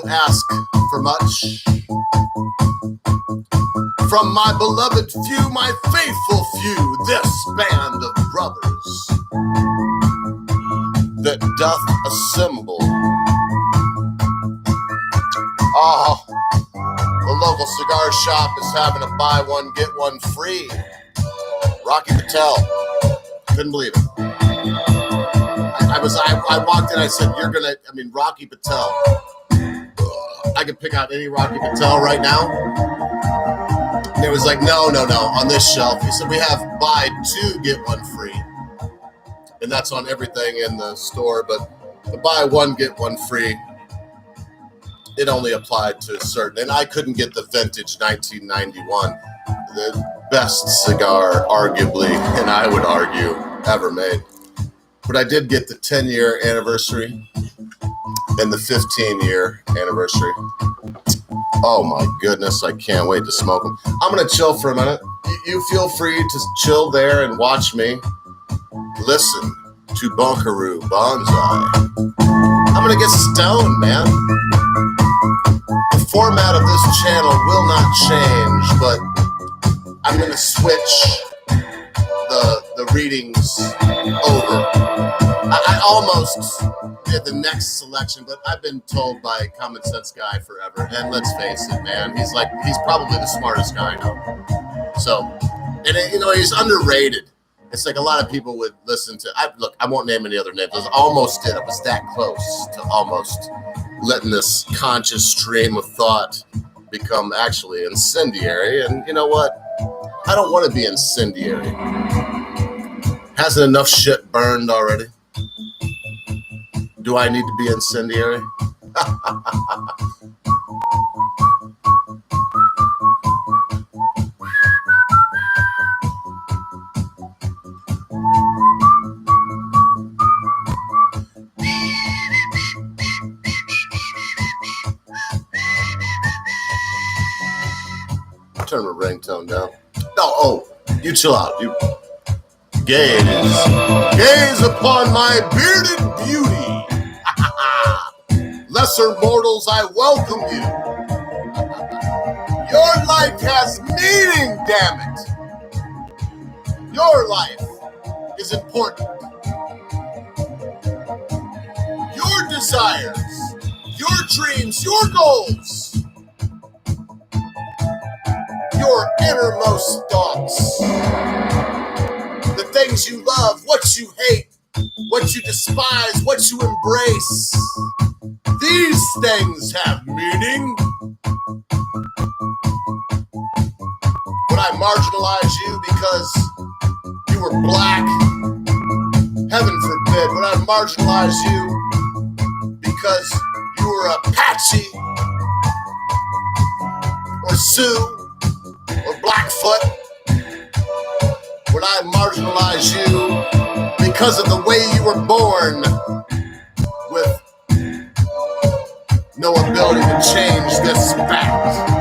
ask for much from my beloved few, my faithful few, this band of brothers that doth assemble. Oh, the local cigar shop is having a buy one, get one free. Rocky Patel. Couldn't believe it. I walked in, I said, Rocky Patel. I could pick out any Rocky Patel right now. And it was like, no, on this shelf. He said, we have buy two, get one free. And that's on everything in the store, but the buy one, get one free, it only applied to certain. And I couldn't get the vintage 1991, the best cigar, arguably, and I would argue, ever made. But I did get the 10-year anniversary and the 15-year anniversary. Oh my goodness, I can't wait to smoke them. I'm going to chill for a minute. You feel free to chill there and watch me listen to Bunkaroo Banzai. I'm going to get stoned, man. The format of this channel will not change, but I'm going to switch the readings over. I almost did the next selection, but I've been told by Common Sense Guy forever, and let's face it, man, he's probably the smartest guy I know. So, and he's underrated. It's like a lot of people would listen to. I won't name any other names. I was that close to almost letting this conscious stream of thought become actually incendiary. And you know what? I don't want to be incendiary. Hasn't enough shit burned already? Do I need to be incendiary? Turn my ringtone down. No, you chill out. You gaze upon my bearded beauty. Lesser mortals, I welcome you. Your life has meaning, damn it. Your life is important. Your desires, your dreams, your goals, your innermost thoughts, the things you love, what you hate, what you despise, what you embrace. These things have meaning. Would I marginalize you because you were black? Heaven forbid. Would I marginalize you because you were Apache or Sioux or Blackfoot? Would I marginalize you because of the way you were born with no ability to change this fact?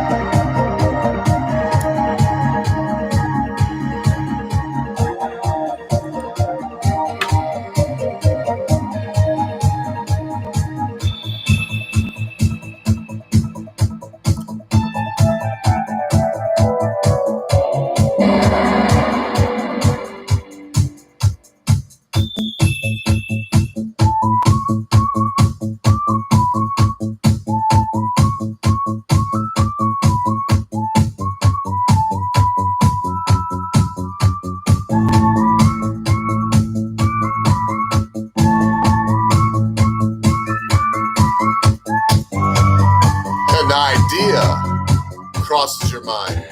Crosses your mind.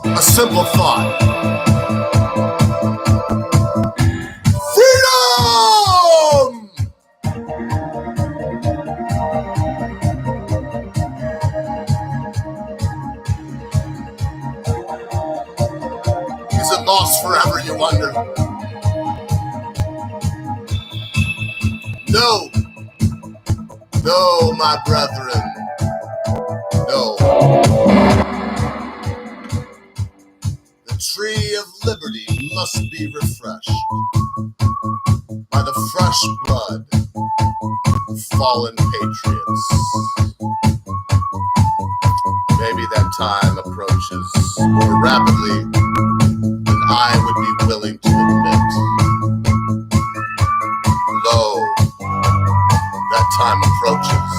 A simple thought. Freedom! Is it lost forever, you wonder? No. No, my brethren. No. The tree of liberty must be refreshed by the fresh blood fallen patriots. Maybe that time approaches more rapidly than I would be willing to admit. Lo, that time approaches.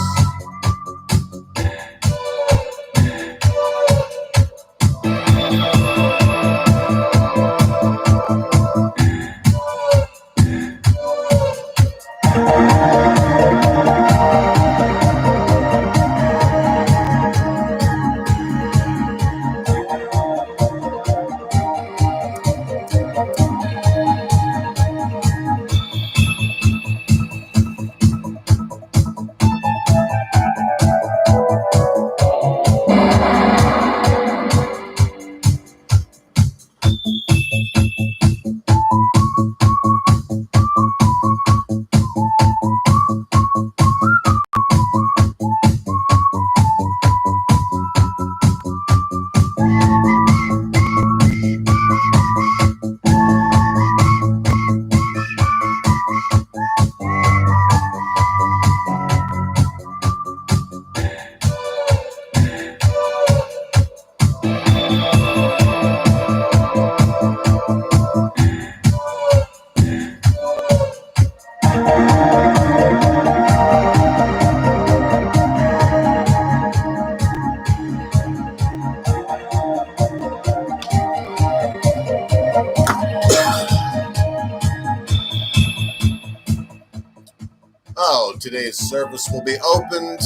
Today's service will be opened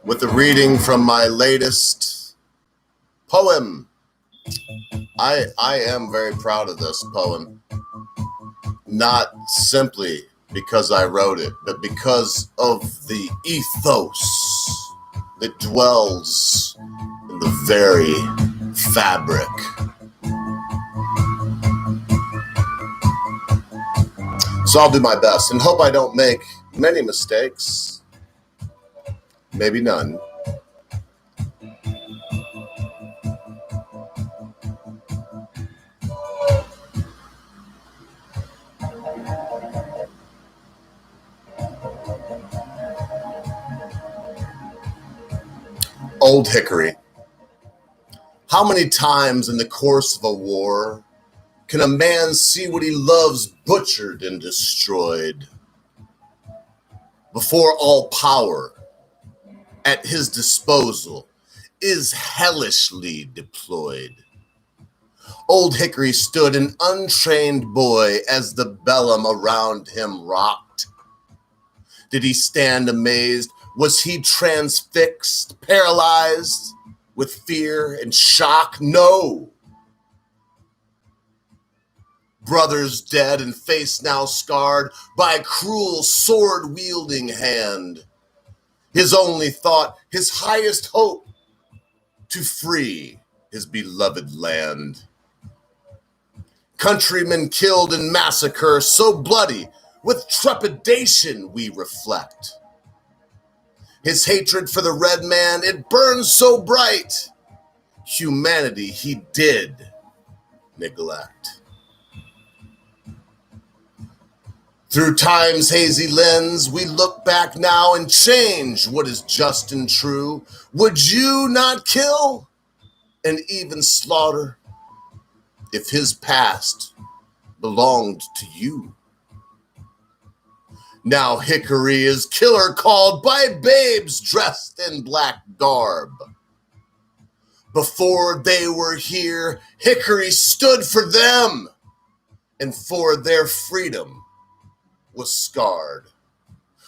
with a reading from my latest poem. I am very proud of this poem, not simply because I wrote it, but because of the ethos that dwells in the very fabric. So I'll do my best and hope I don't make many mistakes, maybe none. Old Hickory. How many times in the course of a war can a man see what he loves butchered and destroyed? Before all power at his disposal is hellishly deployed. Old Hickory stood an untrained boy as the bellum around him rocked. Did he stand amazed? Was he transfixed, paralyzed with fear and shock? No. Brothers dead and face now scarred by a cruel sword-wielding hand. His only thought, his highest hope, to free his beloved land. Countrymen killed in massacre so bloody, with trepidation we reflect. His hatred for the red man, it burns so bright. Humanity he did neglect. Through time's hazy lens, we look back now and change what is just and true. Would you not kill and even slaughter if his past belonged to you? Now Hickory is killer called by babes dressed in black garb. Before they were here, Hickory stood for them and for their freedom was scarred.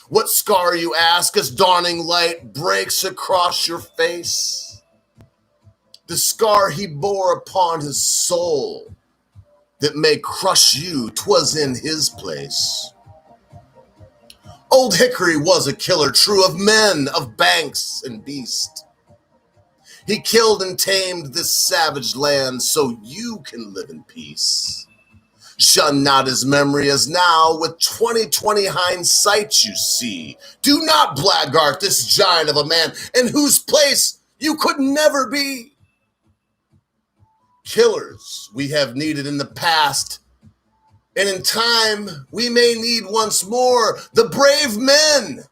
What scar, you ask, as dawning light breaks across your face? The scar he bore upon his soul that may crush you, 'twas in his place. Old Hickory was a killer true of men, of banks and beast. He killed and tamed this savage land so you can live in peace. Shun not his memory as now with 20/20 hindsight you see. Do not blackguard this giant of a man in whose place you could never be. Killers we have needed in the past, And in time, we may need once more the brave men,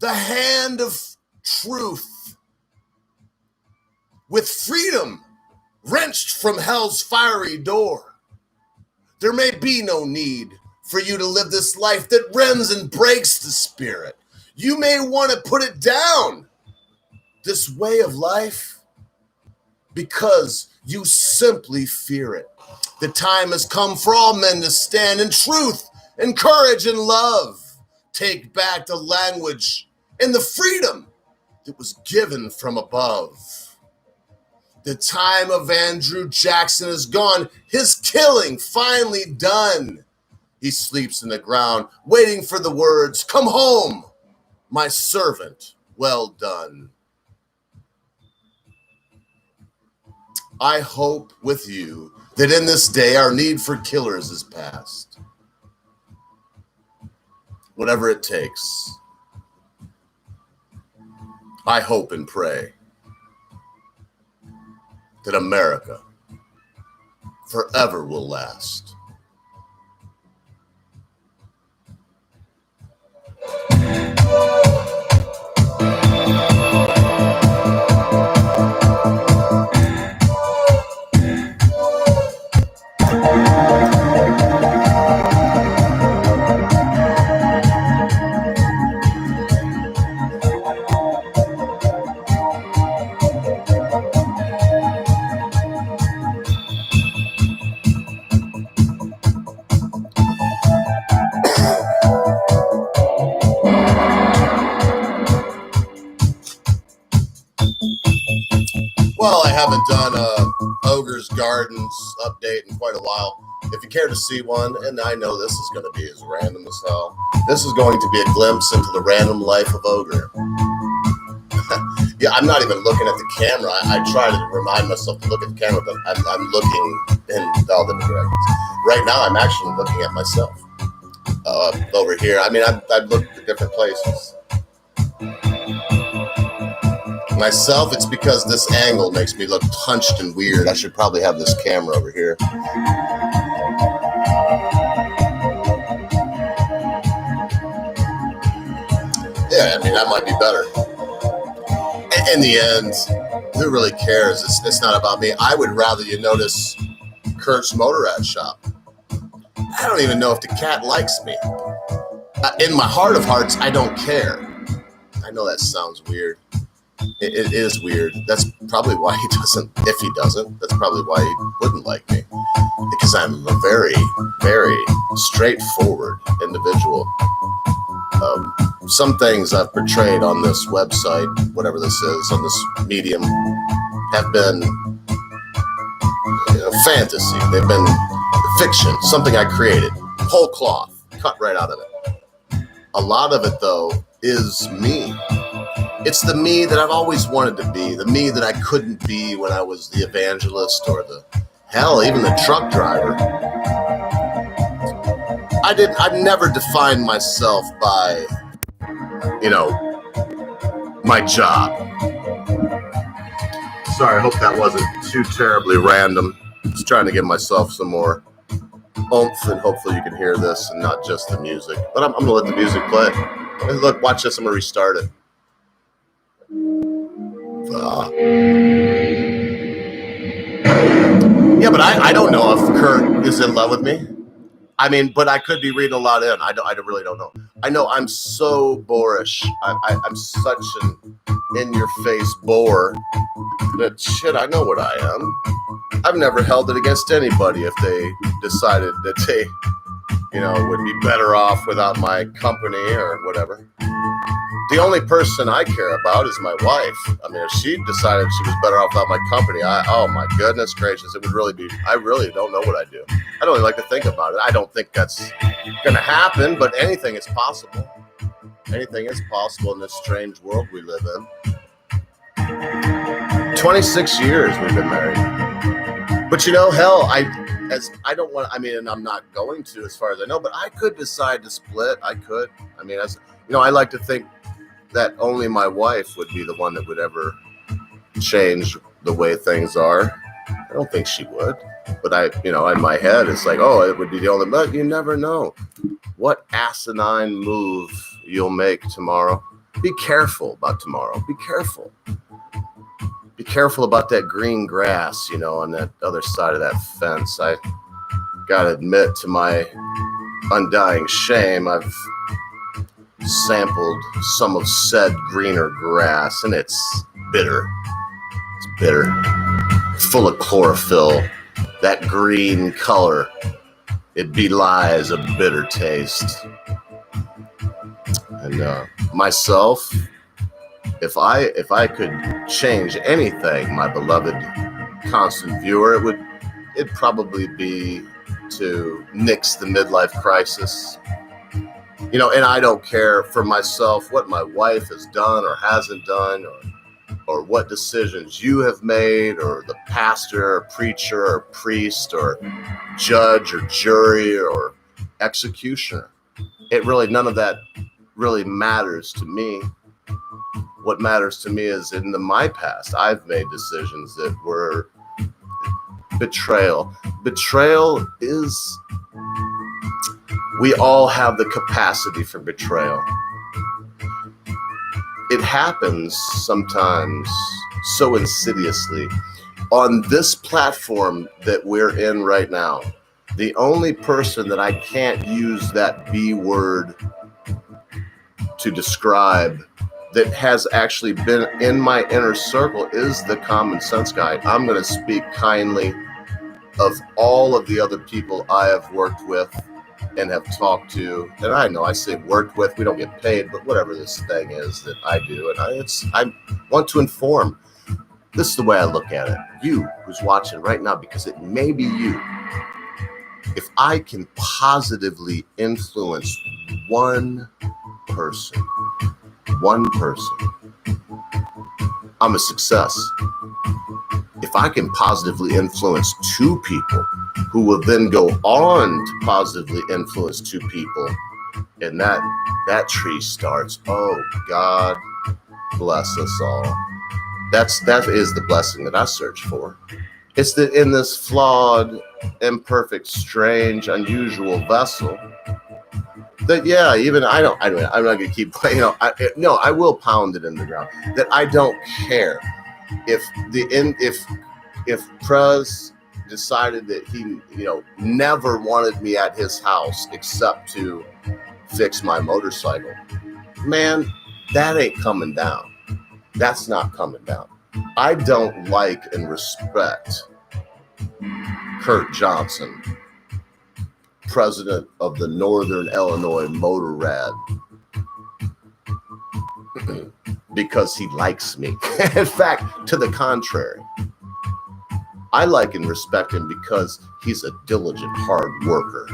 the hand of truth, with freedom wrenched from hell's fiery door. There may be no need for you to live this life that rends and breaks the spirit. You may want to put it down, this way of life, because you simply fear it. The time has come for all men to stand in truth and courage and love. Take back the language and the freedom that was given from above. The time of Andrew Jackson is gone, his killing finally done. He sleeps in the ground, waiting for the words, "Come home, my servant, well done." I hope with you that in this day our need for killers is past. Whatever it takes, I hope and pray that America forever will last. Well, I haven't done a Ogre's Gardens update in quite a while. If you care to see one, and I know this is going to be as random as hell, this is going to be a glimpse into the random life of Ogre. Yeah, I'm not even looking at the camera. I try to remind myself to look at the camera, but I'm looking in all different directions. Right now, I'm actually looking at myself over here. I mean, I've looked at different places. Myself, it's because this angle makes me look hunched and weird. I should probably have this camera over here. Yeah, I mean, that might be better. In the end, who really cares? It's not about me. I would rather you notice Kurt's Motorrad Shop. I don't even know if the cat likes me. In my heart of hearts, I don't care. I know that sounds weird. It is weird. That's probably why he doesn't, if he doesn't, that's probably why he wouldn't like me. Because I'm a very, very straightforward individual. Some things I've portrayed on this website, whatever this is, on this medium, have been fantasy. They've been fiction, something I created, whole cloth, cut right out of it. A lot of it, though, is me. It's the me that I've always wanted to be, the me that I couldn't be when I was the evangelist or even the truck driver. I never defined myself by, my job. Sorry, I hope that wasn't too terribly random. Just trying to give myself some more oomph, and hopefully you can hear this and not just the music. But I'm going to let the music play. And look, watch this. I'm going to restart it. Yeah, but I don't know if Kurt is in love with me. I mean, but I could be reading a lot in. I really don't know. I know I'm so boorish. I'm such an in-your-face bore that shit, I know what I am. I've never held it against anybody if they decided that they, would be better off without my company or whatever. The only person I care about is my wife. I mean, if she decided she was better off without my company, oh my goodness gracious, it would really be, I really don't know what I'd do. I don't even like to think about it. I don't think that's going to happen, but anything is possible. Anything is possible in this strange world we live in. 26 years we've been married. But hell, I don't want, and I'm not going to as far as I know, but I could decide to split. I could. I like to think that only my wife would be the one that would ever change the way things are. I don't think she would. But in my head, it's like, oh, it would be the only, but you never know what asinine move you'll make tomorrow. Be careful about tomorrow. Be careful. Be careful about that green grass, on that other side of that fence. I gotta admit, to my undying shame, I've sampled some of said greener grass, and it's bitter. It's bitter. Full of chlorophyll. That green color, it belies a bitter taste. And myself, if I could change anything, my beloved constant viewer, it'd probably be to nix the midlife crisis. And I don't care for myself what my wife has done or hasn't done, or what decisions you have made, or the pastor or preacher or priest or judge or jury or executioner. None of that really matters to me. What matters to me is in my past, I've made decisions that were betrayal. Betrayal is, we all have the capacity for betrayal. It happens sometimes so insidiously. On this platform that we're in right now, the only person that I can't use that B word to describe that has actually been in my inner circle is the common sense guy. I'm going to speak kindly of all of the other people I have worked with and have talked to. And I know I say worked with, we don't get paid, but whatever this thing is that I do. And I want to inform. This is the way I look at it. You who's watching right now, because it may be you. If I can positively influence one person, I'm a success. If I can positively influence two people who will then go on to positively influence two people, and that tree starts, oh, God bless us all. That is the blessing that I search for. It's that in this flawed, imperfect, strange, unusual vessel, that I'm not gonna keep playing. I will pound it in the ground. That I don't care if Prez decided that he never wanted me at his house except to fix my motorcycle. Man, that ain't coming down. That's not coming down. I don't like and respect Kurt Johnson, president of the Northern Illinois Motor Rad, because he likes me. In fact, to the contrary, I like and respect him because he's a diligent, hard worker.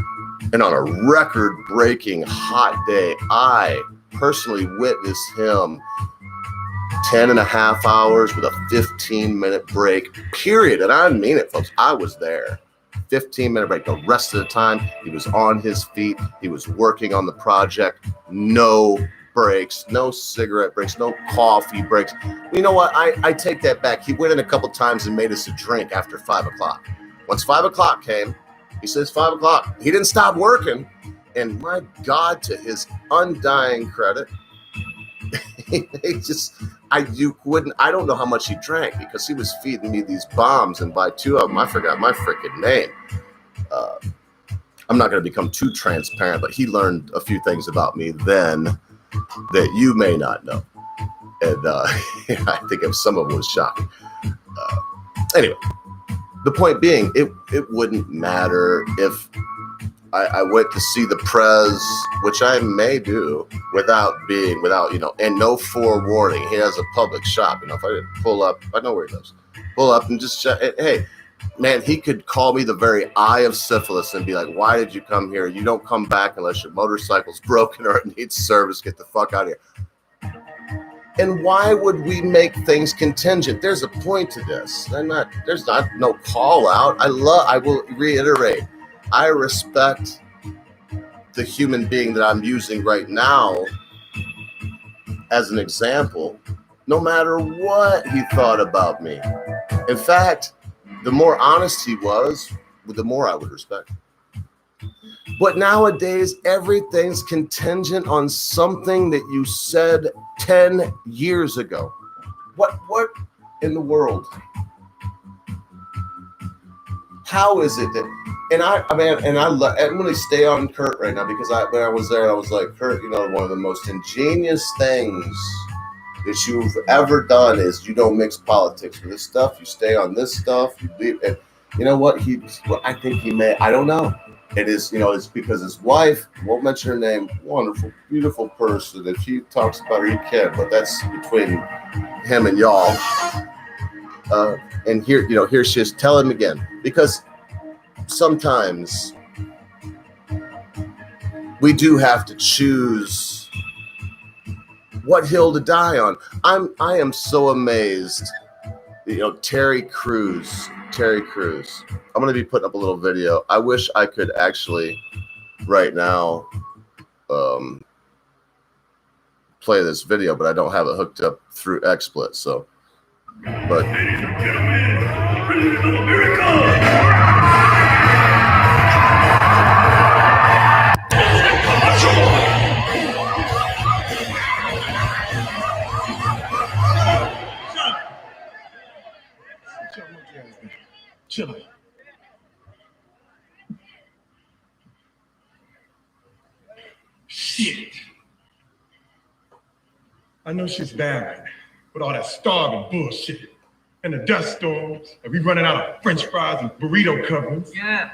And on a record-breaking hot day, I personally witnessed him 10 and a half hours with a 15-minute break, period. And I mean it, folks. I was there. 15-minute break. The rest of the time, he was on his feet. He was working on the project. No breaks, no cigarette breaks, no coffee breaks. You know what? I take that back. He went in a couple times and made us a drink after 5 o'clock. Once 5 o'clock came, he says 5 o'clock. He didn't stop working. And my God, to his undying credit, I don't know how much he drank, because he was feeding me these bombs, and by two of them, I forgot my freaking name. I'm not going to become too transparent, but he learned a few things about me then that you may not know. And I think some of them was shocking. Anyway, the point being, it wouldn't matter if I went to see the Prez, which I may do without and no forewarning. He has a public shop. If I didn't pull up, I know where he lives. Pull up and just check. Hey, man, he could call me the very eye of syphilis and be like, why did you come here? You don't come back unless your motorcycle's broken or it needs service. Get the fuck out of here. And why would we make things contingent? There's a point to this. There's not no call out. I will reiterate, I respect the human being that I'm using right now as an example, no matter what he thought about me. In fact, the more honest he was, the more I would respect. But nowadays, everything's contingent on something that you said 10 years ago. What in the world? How is it that? And I'm going to stay on Kurt right now because when I was there, I was like, Kurt, one of the most ingenious things that you've ever done is you don't mix politics with this stuff. You stay on this stuff. You leave, and you know what? I think he may. I don't know. It is, it's because his wife, won't mention her name, wonderful, beautiful person. If he talks about her, he can, but that's between him and y'all. And here she is. Tell him again, because sometimes we do have to choose what hill to die on. I am so amazed. Terry Crews. I'm going to be putting up a little video. I wish I could actually right now play this video, but I don't have it hooked up through XSplit. So, but ladies and gentlemen, President of America. Chill out. Shit. I know she's bad with all that starving bullshit and the dust storms and we running out of French fries and burrito coverings. Yeah.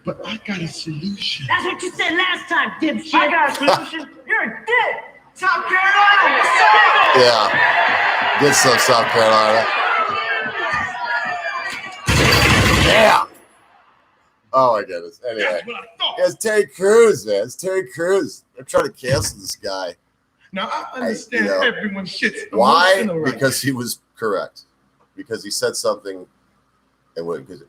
But I got a solution. That's what you said last time, dipshit. I got a solution. You're a dick. South Carolina. Yeah. Good stuff, South Carolina. Yeah. Oh my goodness. Anyway, it's Terry Crews, man. It's Terry Crews. They're trying to cancel this guy. Now I understand everyone shits. Why? Right. Because he was correct. Because he said something, and it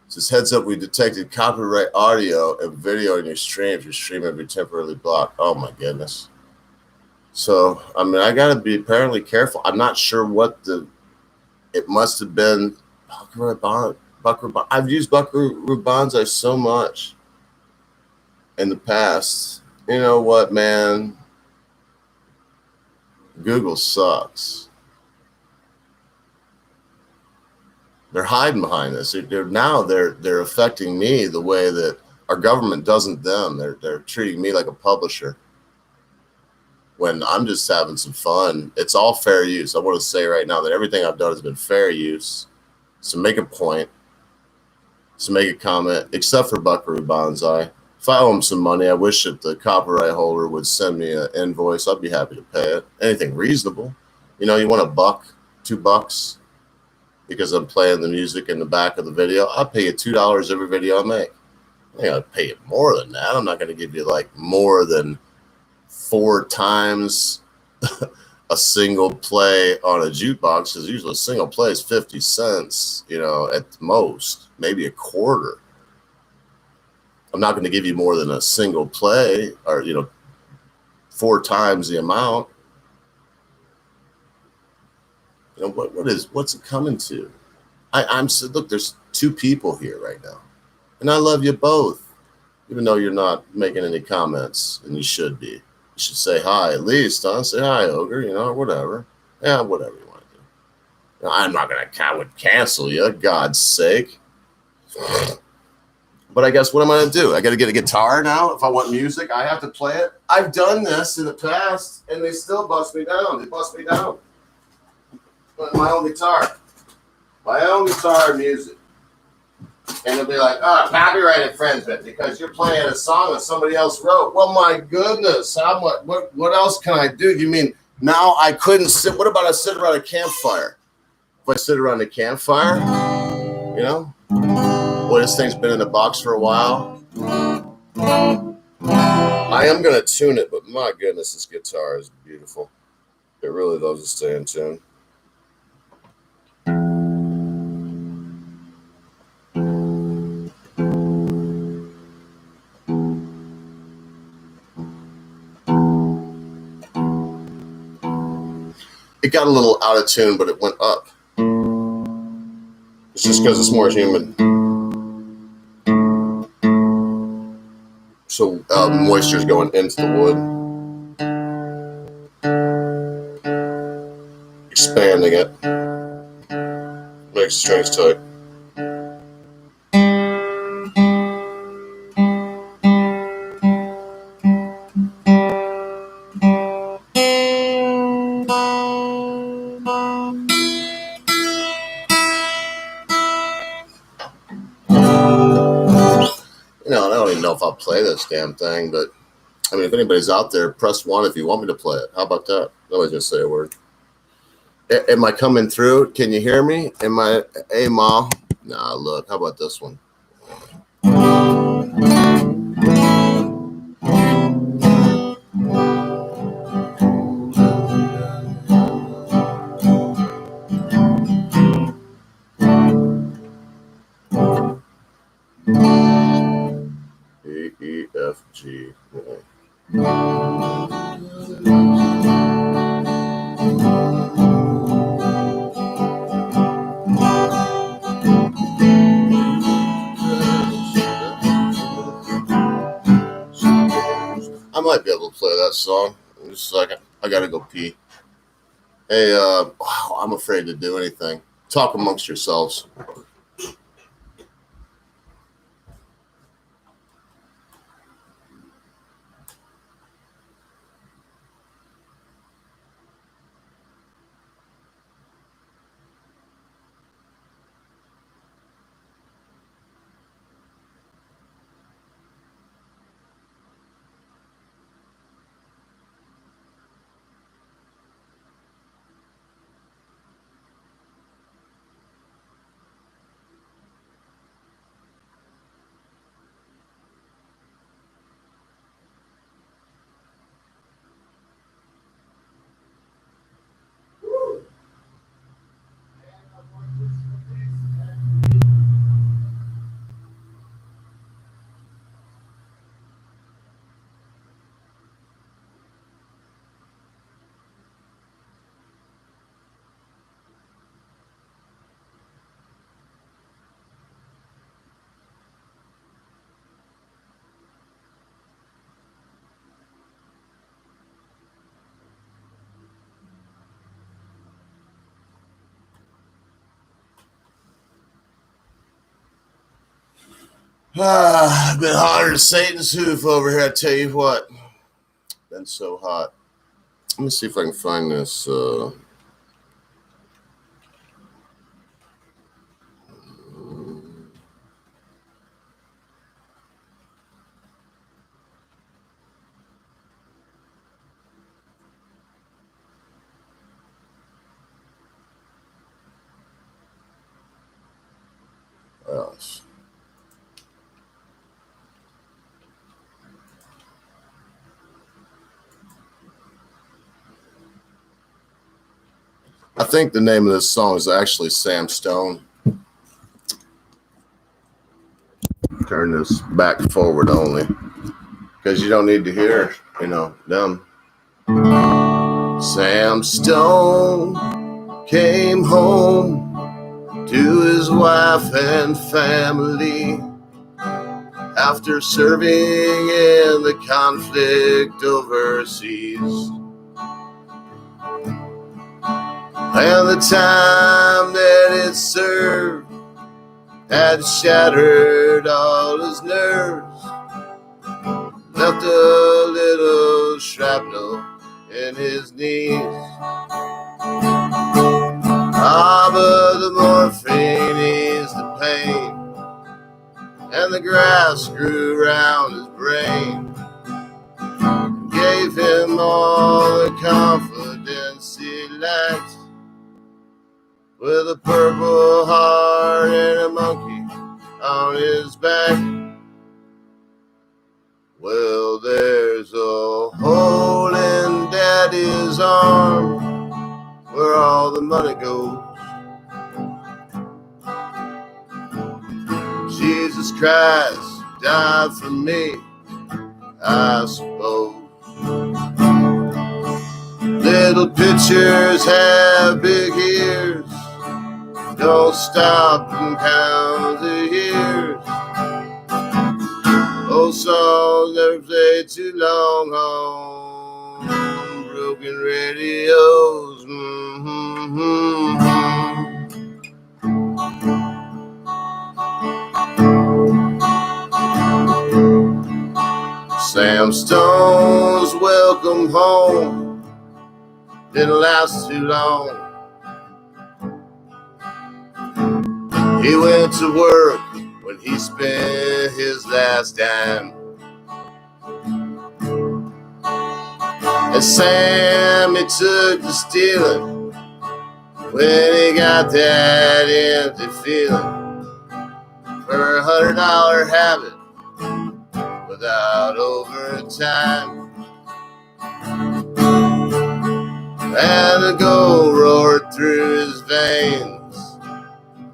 says heads up, we detected copyright audio and video in your stream. If your stream will be temporarily blocked. Oh my goodness. So I gotta be apparently careful. I'm not sure what it must have been. I've used Buckaroo Banzai so much in the past. You know what, man? Google sucks. They're hiding behind this. They're affecting me the way that our government doesn't them. They're treating me like a publisher when I'm just having some fun. It's all fair use. I want to say right now that everything I've done has been fair use. So make a point. So make a comment, except for Buckaroo Banzai. If I owe him some money, I wish that the copyright holder would send me an invoice. I'd be happy to pay it. Anything reasonable. You want $1, $2 because I'm playing the music in the back of the video. I'll pay you $2 every video I make. I ain't gonna pay you more than that. I'm not gonna give you like more than 4 times a single play on a jukebox, because usually a single play is 50 cents, at the most, maybe a quarter. I'm not going to give you more than a single play or, 4 times the amount. What's it coming to? Look, there's 2 people here right now, and I love you both, even though you're not making any comments, and you should be. You should say hi at least, huh? Say hi, Ogre, whatever. Yeah, whatever you want to do. I'm not going to cancel you, God's sake. But I guess what am I going to do? I got to get a guitar now. If I want music, I have to play it. I've done this in the past, and they still bust me down. They bust me down. But my own guitar. My own guitar music. And they'll be like, copyright infringement because you're playing a song that somebody else wrote. Well, my goodness, what else can I do? You mean now I couldn't sit? What about I sit around a campfire? If I sit around a campfire, boy, this thing's been in the box for a while. I am going to tune it, but my goodness, this guitar is beautiful. It really loves to stay in tune. It got a little out of tune, but it went up. It's just because it's more human. moisture's going into the wood. Expanding it. Makes the strings tight. I don't even know if I'll play this damn thing, but I mean, if anybody's out there, press 1 if you want me to play it. How about that? Nobody's gonna say a word. Am I coming through? Can you hear me? Hey, Ma? Nah, look. How about this one? E, E, F, G. I might be able to play that song. Just a second. I gotta go pee. Hey, I'm afraid to do anything. Talk amongst yourselves. I've been hotter than Satan's hoof over here, I tell you what. Been so hot. Let me see if I can find this. Else. I think the name of this song is actually Sam Stone. Turn this back forward only, because you don't need to hear, them. Sam Stone came home to his wife and family after serving in the conflict overseas. And the time that it served had shattered all his nerves, left a little shrapnel in his knees. But the morphine eased the pain, and the grass grew around his brain, gave him all the confidence he lacked. With a purple heart and a monkey on his back. Well, there's a hole in Daddy's arm where all the money goes. Jesus Christ died for me, I suppose. Little pitchers have big ears. Don't stop and count the years. Oh, songs never played too long on broken radios. Sam Stone's Welcome Home didn't last too long. He went to work when he spent his last dime. And Sam, he took to stealing when he got that empty feeling for $100 habit without overtime. And the gold roared through his veins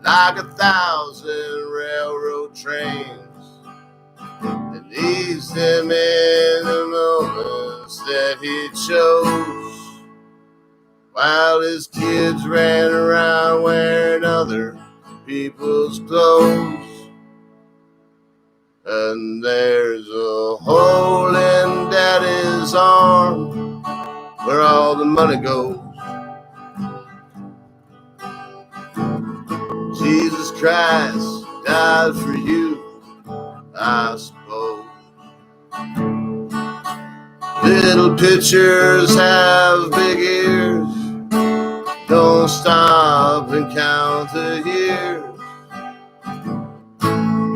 like 1,000 railroad trains. It leaves him in the moments that he chose, while his kids ran around wearing other people's clothes. And there's a hole in Daddy's arm where all the money goes. Jesus Christ died for you, I suppose. Little pitchers have big ears. Don't stop and count the years.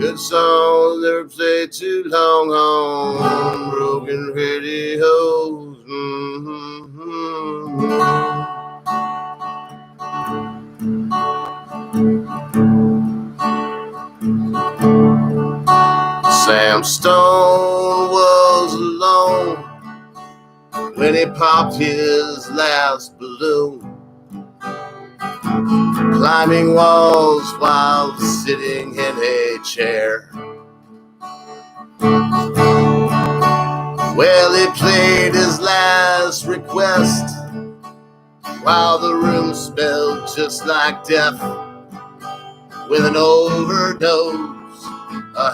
Good songs never play too long on broken radios. Sam Stone was alone when he popped his last balloon, climbing walls while sitting in a chair. Well, he played his last request while the room smelled just like death, with an overdose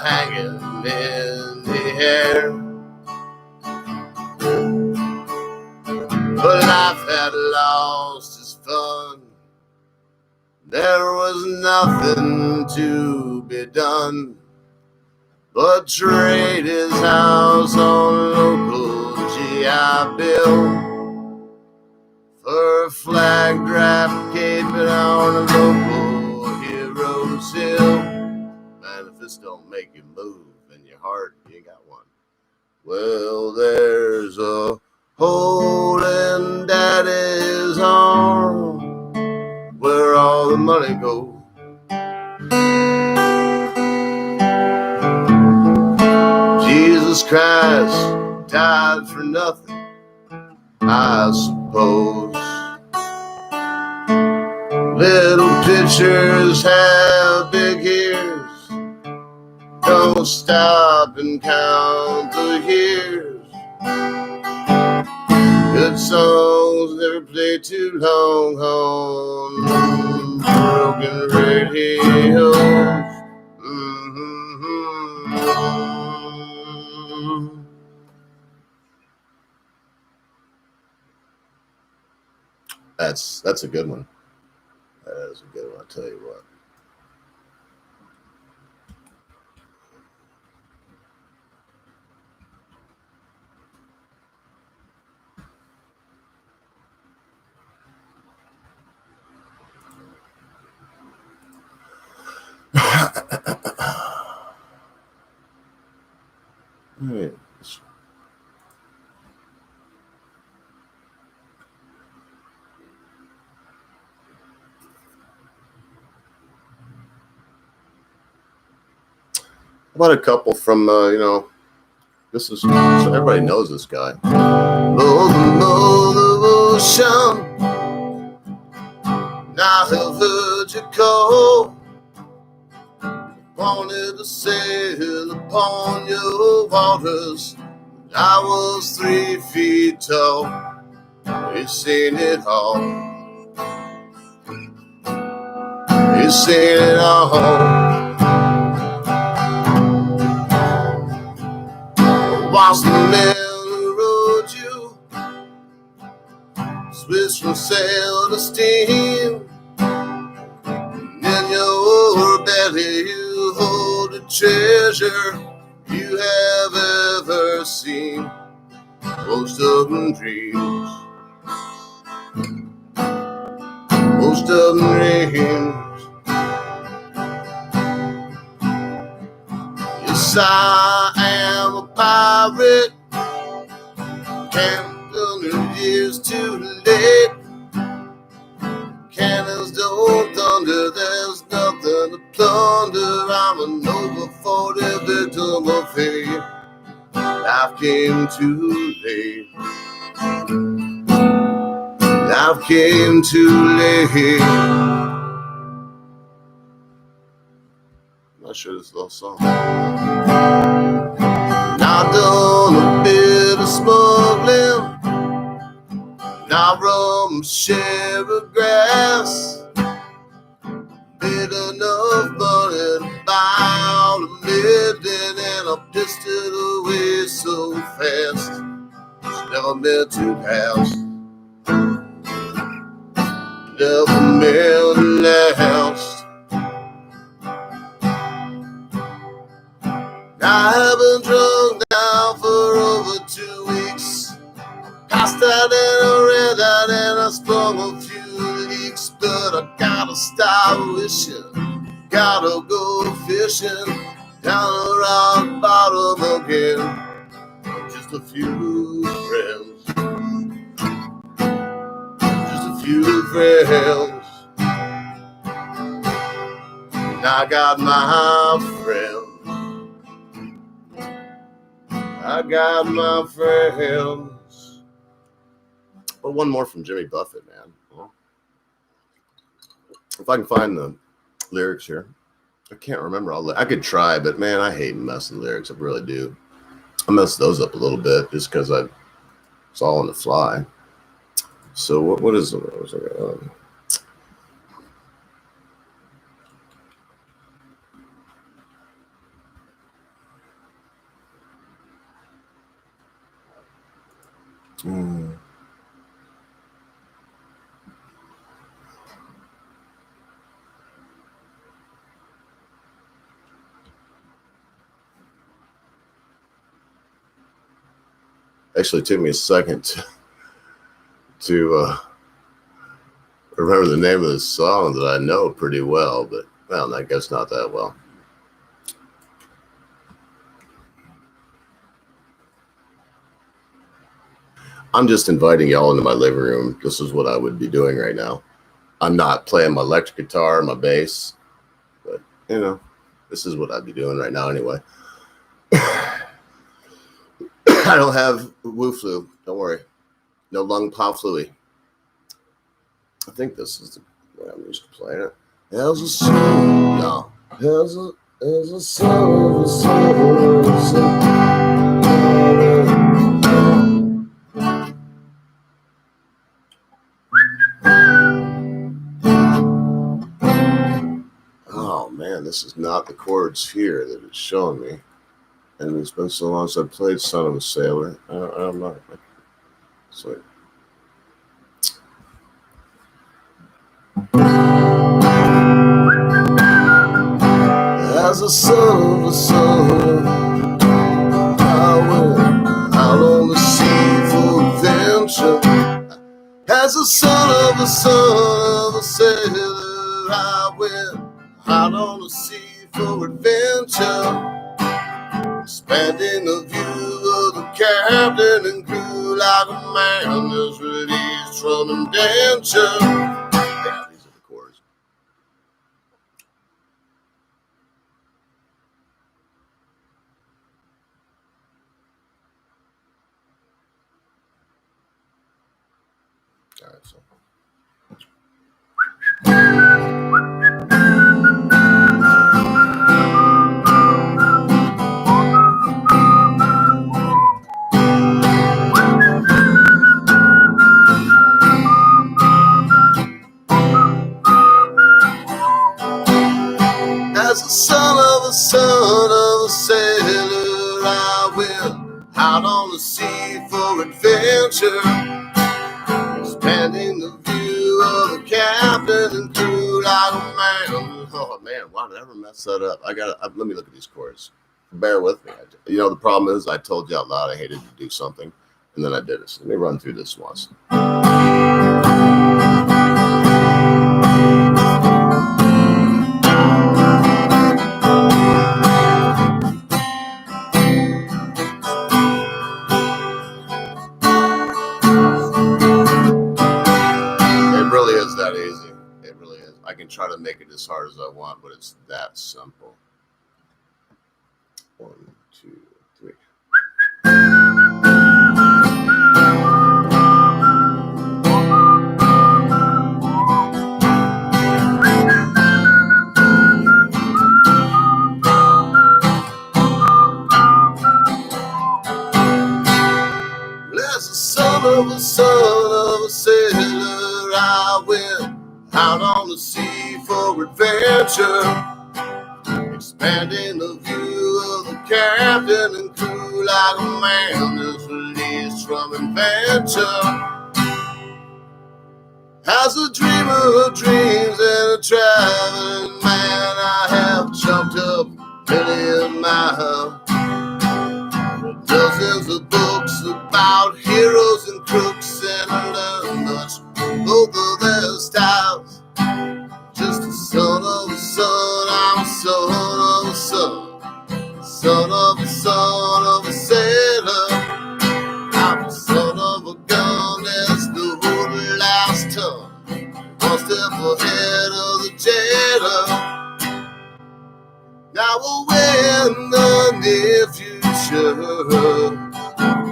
hanging in the air. But life had lost its fun. There was nothing to be done but trade his house on a local GI Bill for a flag draped caping on a local Heroes Hill. Man, if this don't make you move in your heart, you ain't got one. Well, there's a hole in Daddy's arm where all the money goes. Jesus Christ died for nothing, I suppose. Little pitchers have big ears. Don't stop and count the years. Good songs never play too long on broken radios. That's a good one. That is a good one, I'll tell you what. All right. How about a couple from, this is, so everybody knows this guy. Lord, the ocean, now I've heard you call. Wanted to sail upon your waters. I was 3 feet tall. You've seen it all. You've seen it all. lost the man who rode you, switched from sail to steam. And in your belly you hold a treasure you have ever seen. Most of them dreams, most of them dreams. Yes, I am a pirate, counting years too late. Cannons don't thunder, there's nothing to plunder. I'm an over 40 victim of fate. Life came too late. Life came too late. I'm not sure this is a song. Now done a bit of smuggling, now rum, share of grass. Made enough money to buy all the midland, and I pissed it away so fast. It's never meant to last. Never meant to last. I haven't drunk now for over 2 weeks. Passed out and I ran out and I sprung a few leaks, but I gotta stop wishing, gotta go fishing down the rock bottom again. Just a few friends, just a few friends. And I got my friends, I got my friends. Well, one more from Jimmy Buffett, man. Well, if I can find the lyrics here. I can't remember all that. I could try, but man, I hate messing lyrics. I really do. I messed those up a little bit just because it's all on the fly. So what is it? What was it? Actually, it took me a second to remember the name of the song that I know pretty well, but well, I guess not that well. I'm just inviting y'all into my living room. This is what I would be doing right now. I'm not playing my electric guitar, my bass, but you know, this is what I'd be doing right now anyway. I don't have Wu flu. Don't worry. No lung pop fluey. I think this is the way I'm used to playing it. There's a soul. No. There's a soul. Oh man, this is not the chords here that it's showing me. And it's been so long since I played Son of a Sailor. I'm not. So. As a son of a son, I went out on the sea for adventure. As a son of a sailor, I went out on the sea for adventure. Expanding the view of the captain and crew like a man that's released from indenture. Yeah, these are the chords. All right, so. As a son of a sailor, I went out adventure, expanding the view of the captain and crew like a man. Oh man, why did I ever mess that up? Let me look at these chords. Bear with me. You know, the problem is I told you out loud I hated to do something, and then I did it. So let me run through this once. It really is that easy. It really is. I can try to make it as hard as I want, but it's that simple. 1, 2, 3. As the son of a sailor, I went out on the sea for adventure, expanding the view of the captain and crew like a man that's released from adventure. As a dreamer of dreams and a traveling man, I have jumped up many a mile. Dozens of books about heroes and crooks, and I learned much both of their styles. Just a son of a son, I'm a son of a son, son of a son of a sailor. I'm a son of a gun that's the whole last ton, one step ahead of the jailer. Now away in the near future,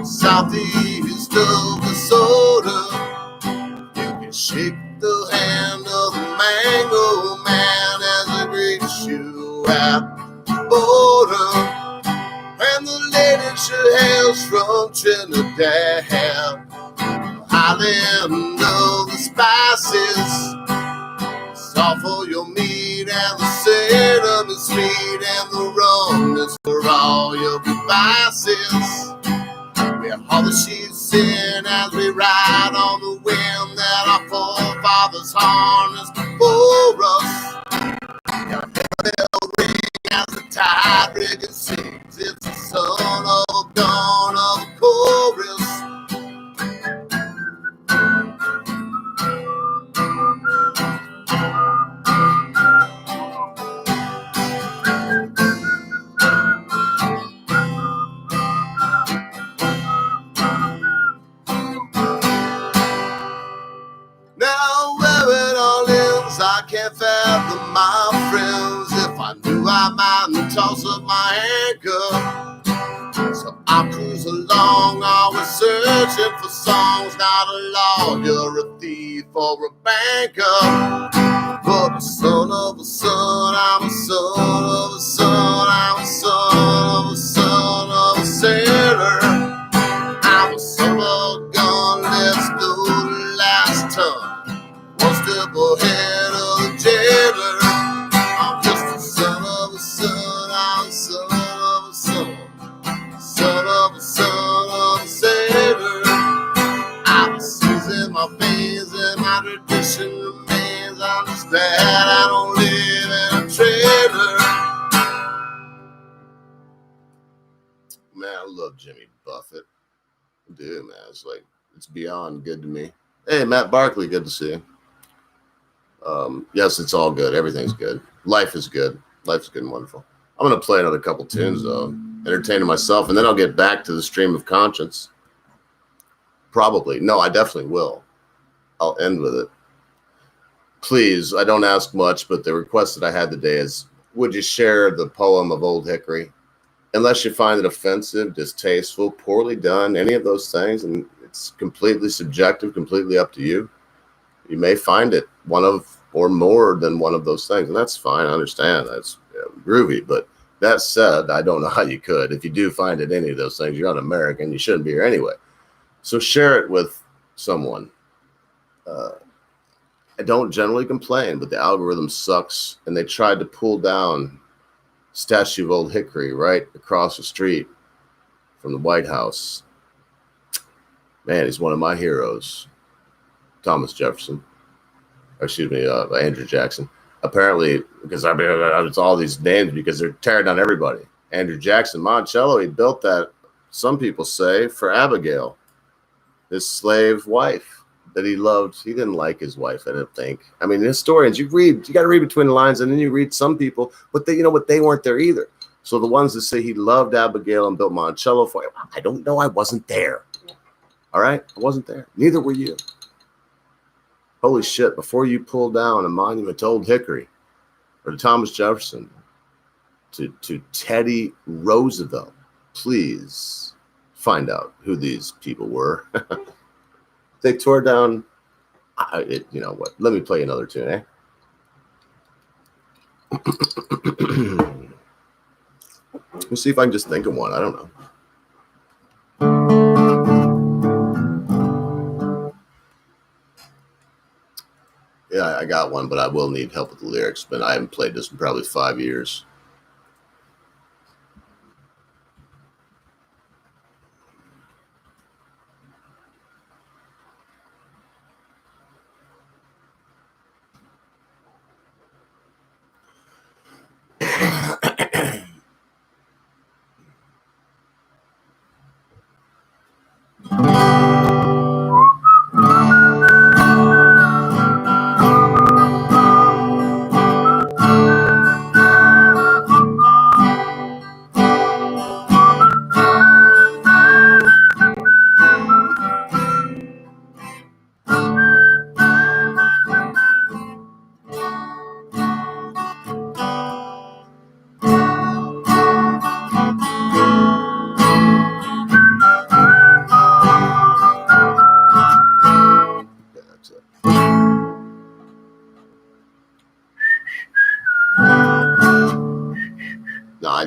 southeast of the soda, you can shake the hand of the mango man as he greets you at the border. And the lady she hails from Trinidad, island of the spices, soft for your meat and the cinnamon sweet and the rum is for all your devices. We haul the sheets in as we ride on the wind that our forefathers harnessed before us. Your bell ring as the tide rig and sings. It's the son of dawn of the chorus. Now where it all ends, I can't fathom, my friends. If I knew, I might toss up my anchor. So I cruise along, always searching for songs. Not a lawyer, a thief, or a banker, but a son of a son. I'm a son of a son. I'm a son of a son of a sailor. I'm a son of a gun, let's go the last ton, one step ahead of the jailer. I'm just a son of a son. I'm a son of a son, son of a son of a sailor. I'm a seas in my veins and my tradition remains. I'm just glad I don't live in a trailer. Man, I love Jimmy Buffett. Dude, man, it's beyond good to me. Hey, Matt Barkley, good to see you. Yes, it's all good. Everything's good. Life is good. Life's good and wonderful. I'm going to play another couple tunes, though, entertaining myself, and then I'll get back to the stream of conscience. Probably. No, I definitely will. I'll end with it. Please, I don't ask much, but the request that I had today is, would you share the poem of Old Hickory? Unless you find it offensive, distasteful, poorly done, any of those things, and it's completely subjective, completely up to you. You may find it one of or more than one of those things, and that's fine. I understand. That's groovy. But that said, I don't know how you could. If you do find it any of those things, you're un-American. You shouldn't be here anyway. So share it with someone. I don't generally complain, but the algorithm sucks, and they tried to pull down statue of Old Hickory right across the street from the White House. Man, he's one of my heroes. Thomas Jefferson. Excuse me, Andrew Jackson. Apparently, because I mean, it's all these names because they're tearing down everybody. Andrew Jackson, Monticello, he built that, some people say, for Abigail, his slave wife that he loved. He didn't like his wife, I don't think. I mean, historians, you got to read between the lines, and then you read some people, but they, you know what, they weren't there either. So the ones that say he loved Abigail and built Monticello for him, I don't know. I wasn't there. All right? I wasn't there. Neither were you. Holy shit, before you pull down a monument to Old Hickory or to Thomas Jefferson, to Teddy Roosevelt, please find out who these people were. They tore down, you know what, let me play another tune, eh? Let's see if I can just think of one. I don't know. Yeah, I got one, but I will need help with the lyrics. But I haven't played this in probably 5 years.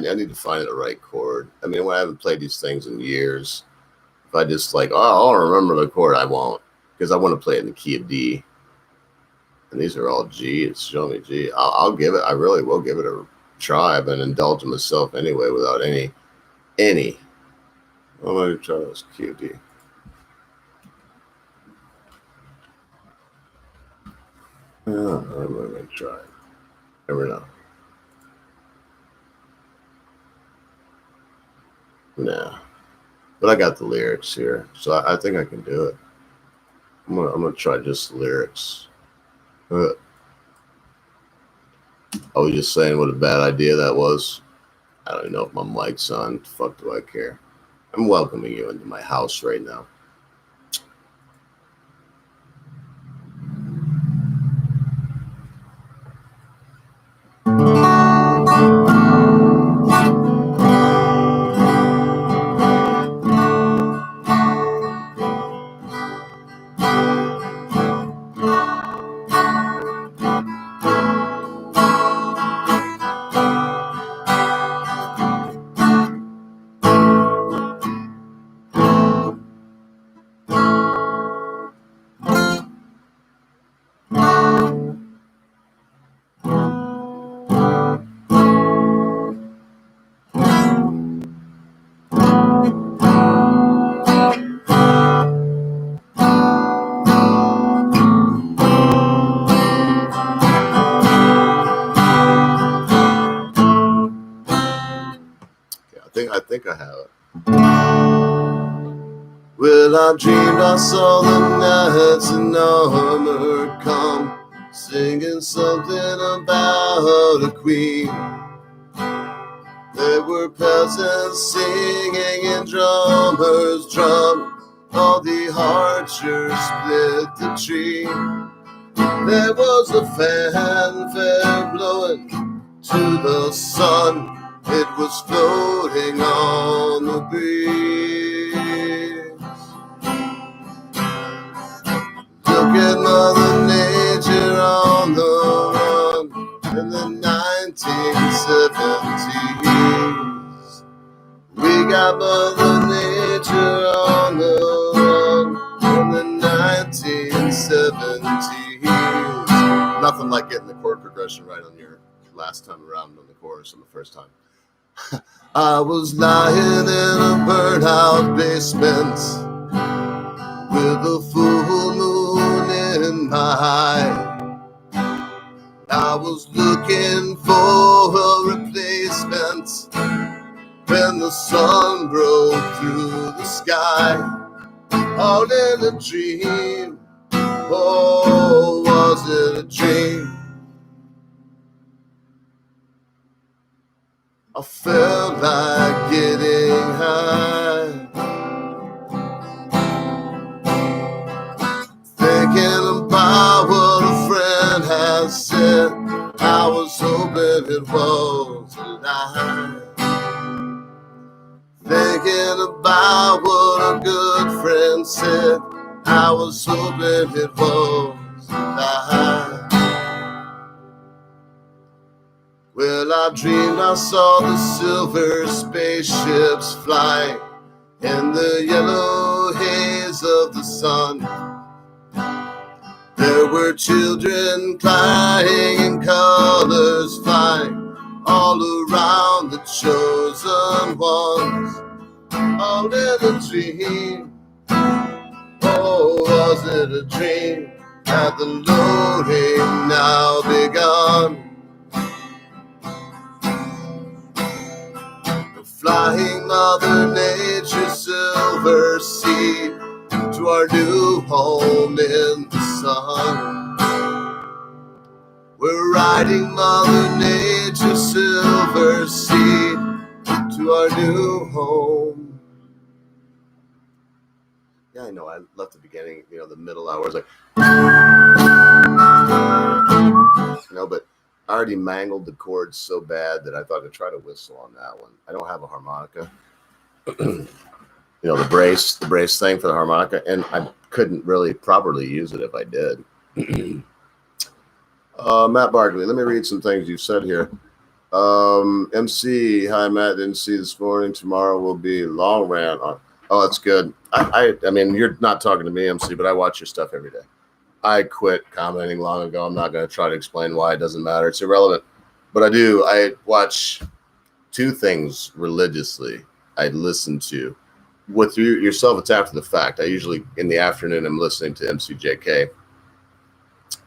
I need to find the right chord. I mean, when I haven't played these things in years, if I just like, oh, I'll remember the chord, I won't, because I want to play it in the key of D. And these are all G. It's showing me G. I'll give it. I really will give it a try. I've been indulging myself anyway without any. I'm going to try this key of D. I'm going to try it. Never know. Nah, but I got the lyrics here, so I think I can do it. I'm gonna try just the lyrics. I was just saying what a bad idea that was. I don't even know if my mic's on. Fuck do I care? I'm welcoming you into my house right now. I think I have it. Well, I dreamed I saw the knights in armor come, singing something about a queen. There were peasants singing and drummers drum. All the archers split the tree. There was a fanfare blowing to the sun. It was floating on the breeze. Look at Mother Nature on the run in the 1970s. We got Mother Nature on the run in the 1970s. Nothing like getting the chord progression right on your last time around on the chorus on the first time. I was lying in a burnt out basement, with a full moon in my eye. I was looking for a replacement when the sun broke through the sky. All in a dream, oh, was it a dream? I felt like getting high, thinking about what a friend has said. I was hoping it was a lie. Thinking about what a good friend said, I was hoping it was a lie. Well, I dreamed I saw the silver spaceships fly in the yellow haze of the sun. There were children crying and colors flying all around the chosen ones. All in a dream, oh, was it a dream? Had the loading now begun? The flying Mother Nature's silver seed to our new home in the sun. We're riding Mother Nature's silver seed to our new home. Yeah, I know. I left the beginning, the middle. I was like, but I already mangled the chords so bad that I thought I'd try to whistle on that one. I don't have a harmonica. The brace thing for the harmonica, and I couldn't really properly use it if I did. Matt Barkley, let me read some things you've said here. MC, hi Matt, didn't see this morning. Tomorrow will be long rant on. Oh, that's good. I mean, you're not talking to me, MC, but I watch your stuff every day. I quit commenting long ago. I'm not going to try to explain why. It doesn't matter. It's irrelevant. But I do. I watch two things religiously. I listen to. With yourself, it's after the fact. I usually, in the afternoon, I'm listening to MCJK.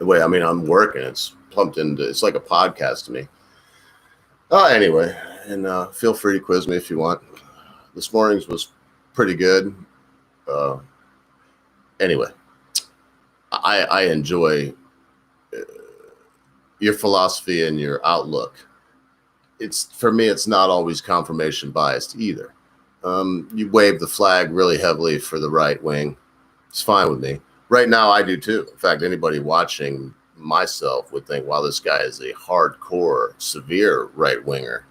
I'm working. It's plumped into, it's like a podcast to me. Anyway, and feel free to quiz me if you want. This morning's was pretty good. Anyway, I enjoy your philosophy and your outlook. For me, it's not always confirmation biased either. You wave the flag really heavily for the right wing. It's fine with me. Right now, I do too. In fact, anybody watching myself would think, wow, this guy is a hardcore, severe right winger.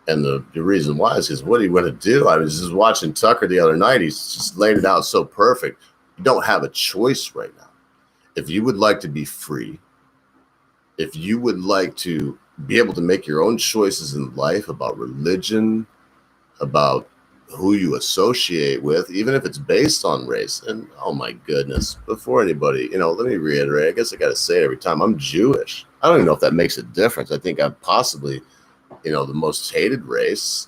And the reason why is because what he want to do. I was just watching Tucker the other night. He's just laid it out so perfect. You don't have a choice right now. If you would like to be free, if you would like to be able to make your own choices in life about religion, about who you associate with, even if it's based on race. And oh my goodness, before anybody, let me reiterate, I guess I got to say it every time, I'm Jewish. I don't even know if that makes a difference. I think I'm possibly, the most hated race.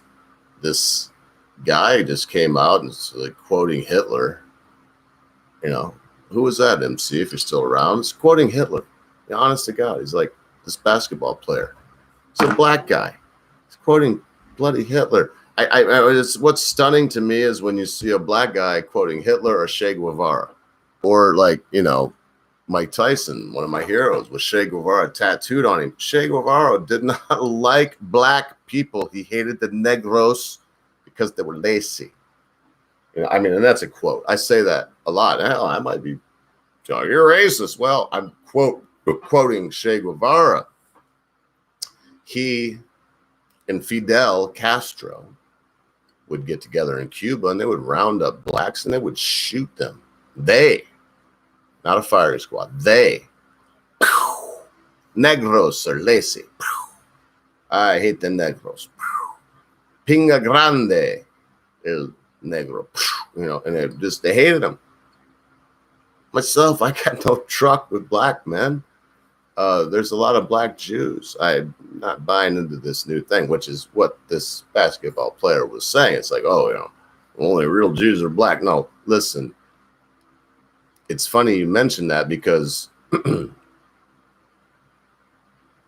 This guy just came out and like quoting Hitler. Who was that, MC, if you're still around? It's quoting Hitler. Honest to God, he's like this basketball player. He's a black guy. He's quoting bloody Hitler. What's stunning to me is when you see a black guy quoting Hitler or Che Guevara, or Mike Tyson, one of my heroes, with Che Guevara tattooed on him. Che Guevara did not like black people. He hated the Negros because they were lazy. And that's a quote. I say that a lot. Hell, I might be, you're racist. Well, I'm quoting Che Guevara. He and Fidel Castro would get together in Cuba and they would round up blacks and they would shoot them. They, not a firing squad, they, Negros are lazy. I hate the Negros. Pinga grande, el negro. And they hated them. Myself, I got no truck with black men. There's a lot of black Jews. I'm not buying into this new thing, which is what this basketball player was saying. It's like, only real Jews are black. No, listen, it's funny you mentioned that because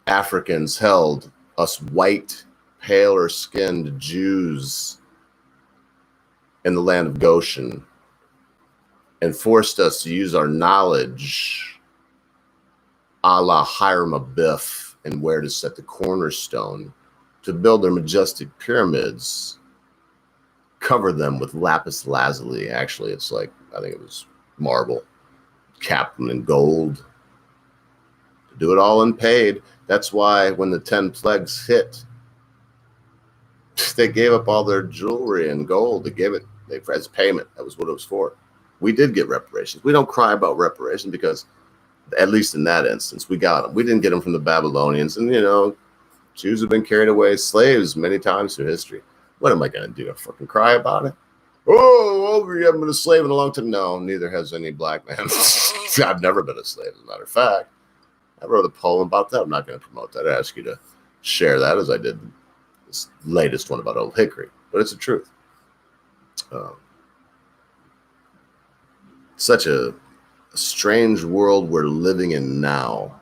Africans held us white, paler skinned Jews in the land of Goshen and forced us to use our knowledge a la Hiram Abiff and where to set the cornerstone to build their majestic pyramids, cover them with lapis lazuli. Actually, it's like, I think it was marble, capped them in gold. Do it all unpaid. That's why when the 10 plagues hit, they gave up all their jewelry and gold. They gave it as payment. That was what it was for. We did get reparations. We don't cry about reparations because, at least in that instance, we got them. We didn't get them from the Babylonians. And, you know, Jews have been carried away as slaves many times through history. What am I going to do? Fucking cry about it? Oh, you haven't been a slave in a long time. No, neither has any black man. I've never been a slave, as a matter of fact. I wrote a poem about that. I'm not going to promote that. I ask you to share that as I did this latest one about Old Hickory. But it's the truth. Such a strange world we're living in now.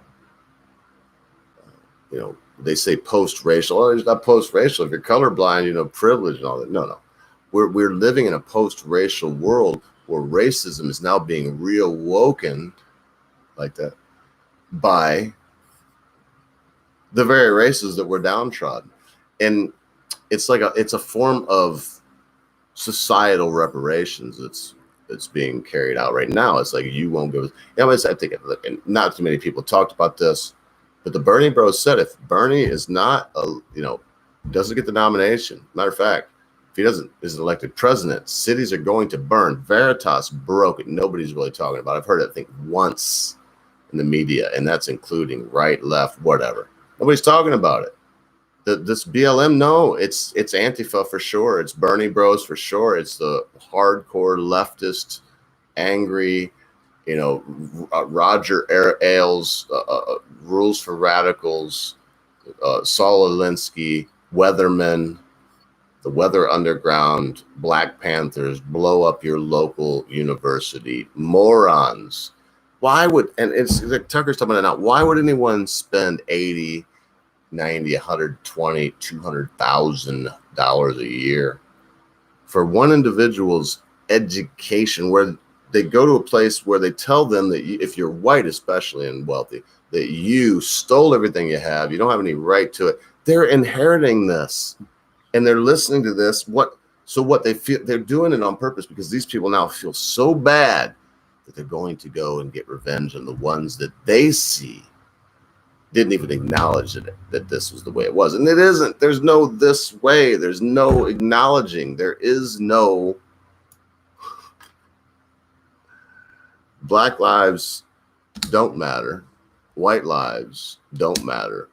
You know, they say post-racial. Oh, it's not post-racial. If you're colorblind, you know, privilege and all that. No. We're living in a post-racial world where racism is now being reawoken like that by the very races that were downtrodden. And it's like it's a form of societal reparations that's being carried out right now. It's like, you won't give us, you know, I think, and not too many people talked about this, but the Bernie bros said if Bernie is not, doesn't get the nomination, matter of fact, if he isn't elected president, cities are going to burn. Veritas broke it. Nobody's really talking about it. I've heard it, I think, once in the media, and that's including right, left, whatever. Nobody's talking about it. This BLM, no, it's Antifa for sure. It's Bernie bros for sure. It's the hardcore leftist, angry, Roger Ailes, Rules for Radicals, Saul Alinsky, Weathermen, the Weather Underground, Black Panthers, blow up your local university, morons. Why would, and it's like Tucker's talking about it now, why would anyone spend 80, 90, 120, $200,000 a year for one individual's education, where they go to a place where they tell them that if you're white, especially and wealthy, that you stole everything you have, you don't have any right to it. They're inheriting this and they're listening to this. What they feel, they're doing it on purpose because these people now feel so bad that they're going to go and get revenge on the ones that they see didn't even acknowledge that this was the way it was. And it isn't. There's no this way. There's no acknowledging. There is no black lives don't matter. White lives don't matter.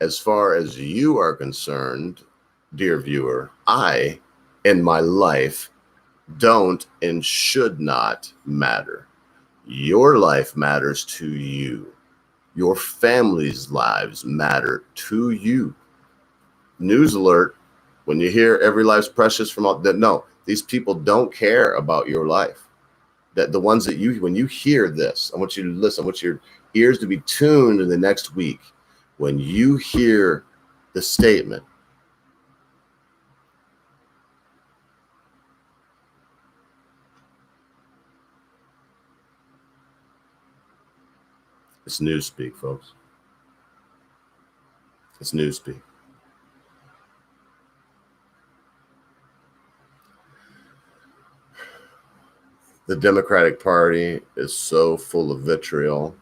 As far as you are concerned, dear viewer, I, in my life, don't and should not matter. Your life matters to you. Your family's lives matter to you. News alert, when you hear every life's precious from all that, no, these people don't care about your life. That the ones that when you hear this, I want you to listen, I want your ears to be tuned in the next week. When you hear the statement, it's newspeak, folks. It's newspeak. The Democratic Party is so full of vitriol.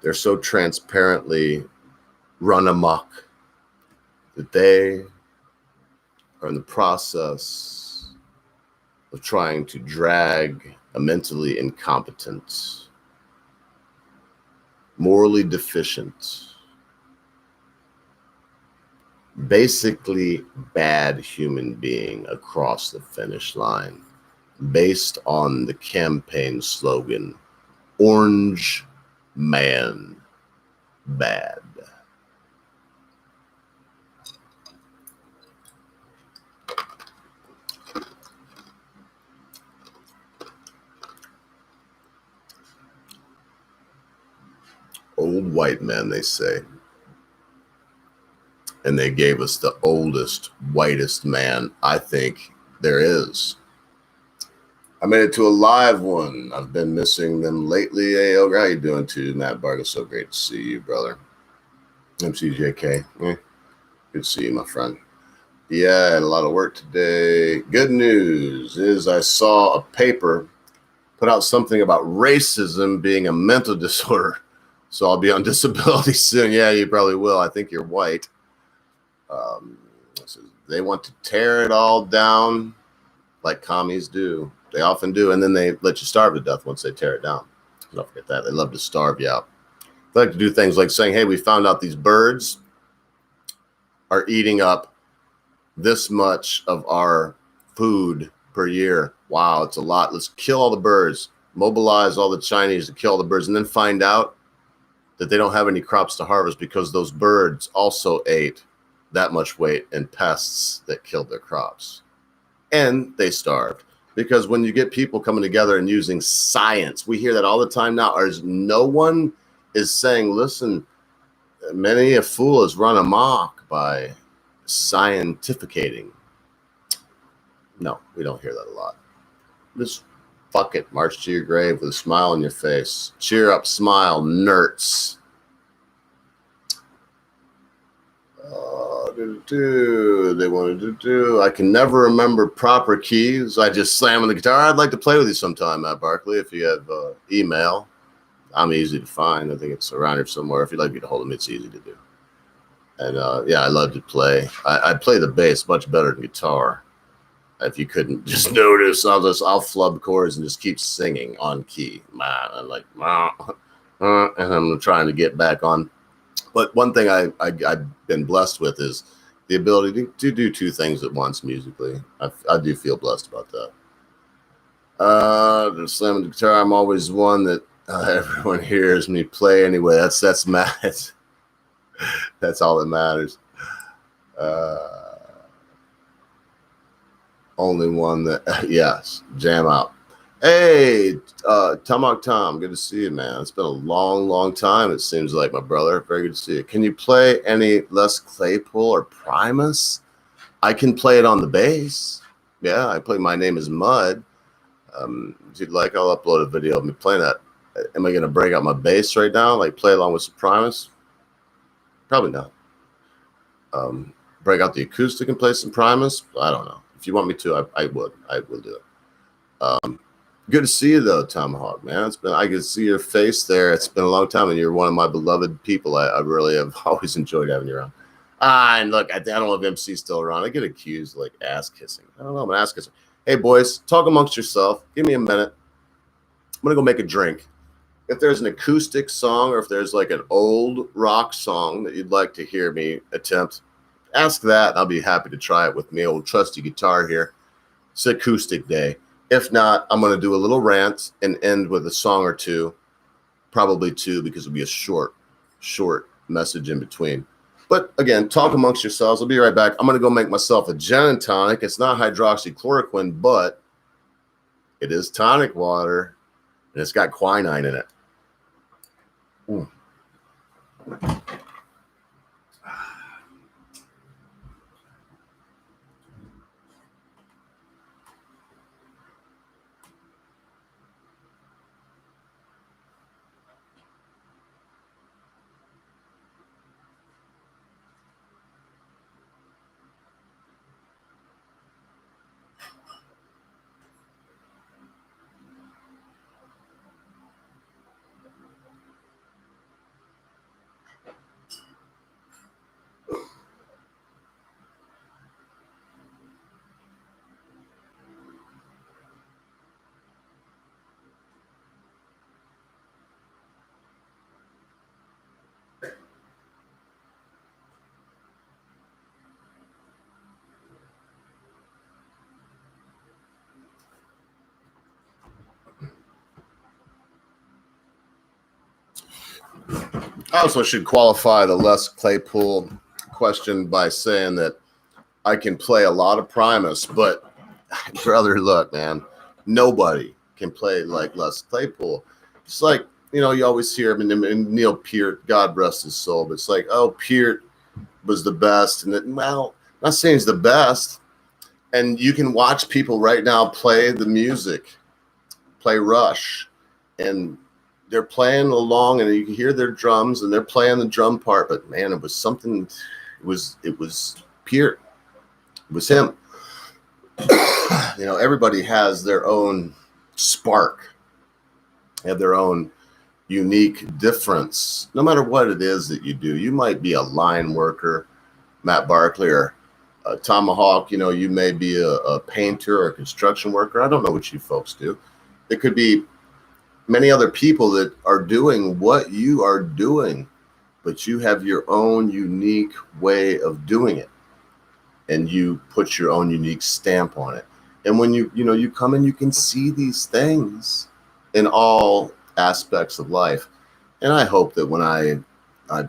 They're so transparently run amok that they are in the process of trying to drag a mentally incompetent, morally deficient, basically bad human being across the finish line based on the campaign slogan, Orange Man Bad. Old white men, they say. And they gave us the oldest, whitest man I think there is. I made it to a live one. I've been missing them lately. Hey, Ogre, how you doing too? Matt Barga, so great to see you, brother. MCJK, good to see you, my friend. Yeah, I had a lot of work today. Good news is I saw a paper put out something about racism being a mental disorder. So I'll be on disability soon. Yeah, you probably will. I think you're white. So they want to tear it all down like commies do. They often do. And then they let you starve to death once they tear it down. Don't forget that. They love to starve you out. They like to do things like saying, hey, we found out these birds are eating up this much of our food per year. Wow, it's a lot. Let's kill all the birds, mobilize all the Chinese to kill all the birds, and then find out that they don't have any crops to harvest because those birds also ate that much weight and pests that killed their crops. And they starved. Because when you get people coming together and using science, we hear that all the time now. No one is saying, listen, many a fool is run amok by scientificating. No, we don't hear that a lot. Just fuck it. March to your grave with a smile on your face. Cheer up, smile, nerds. They wanted to do. I can never remember proper keys. I just slam on the guitar. I'd like to play with you sometime, Matt Barkley. If you have email, I'm easy to find. I think it's around here somewhere. If you'd like to get a hold of me, it's easy to do. And yeah, I love to play. I play the bass much better than guitar. If you couldn't just notice, I'll flub chords and just keep singing on key. Man, I'm like, and I'm trying to get back on. But one thing I've been blessed with is the ability to do two things at once musically. I do feel blessed about that. The slamming the guitar, I'm always one that everyone hears me play anyway. That's mad. That's all that matters. Only one that, yes, jam out. Hey, Tomahawk Tom, good to see you, man. It's been a long, long time, it seems like, my brother. Very good to see you. Can you play any Les Claypool or Primus? I can play it on the bass. Yeah, I play My Name is Mud. If you'd like, I'll upload a video of me playing that. Am I going to break out my bass right now, like play along with some Primus? Probably not. Break out the acoustic and play some Primus? I don't know. If you want me to, I will do it. Good to see you though, Tomahawk, man. I can see your face there. It's been a long time, and you're one of my beloved people. I really have always enjoyed having you around. And look, I don't know if MC's still around. I get accused of like ass kissing. I don't know. I'm an ass kisser. Hey boys, talk amongst yourself. Give me a minute. I'm gonna go make a drink. If there's an acoustic song, or if there's like an old rock song that you'd like to hear me attempt, ask that. And I'll be happy to try it with me old trusty guitar here. It's acoustic day. If not, I'm going to do a little rant and end with a song or two, probably two, because it'll be a short message in between. But again, talk amongst yourselves. I'll be right back. I'm going to go make myself a gin and tonic. It's not hydroxychloroquine, but it is tonic water, and it's got quinine in it. I also should qualify the Les Claypool question by saying that I can play a lot of Primus, but brother, look, man, nobody can play like Les Claypool. It's like you always hear him and Neil Peart, God rest his soul, but it's like, oh, Peart was the best. And then, well, I'm not saying he's the best. And you can watch people right now play the music, play Rush, and they're playing along, and you can hear their drums, and they're playing the drum part. But man, it was something. It was Peart. It was him. Everybody has their own spark. They have their own unique difference. No matter what it is that you do, you might be a line worker, Matt Barkley, or Tomahawk. You may be a painter or a construction worker. I don't know what you folks do. It could be many other people that are doing what you are doing, but you have your own unique way of doing it, and you put your own unique stamp on it. And when you come in, you can see these things in all aspects of life. And I hope that when I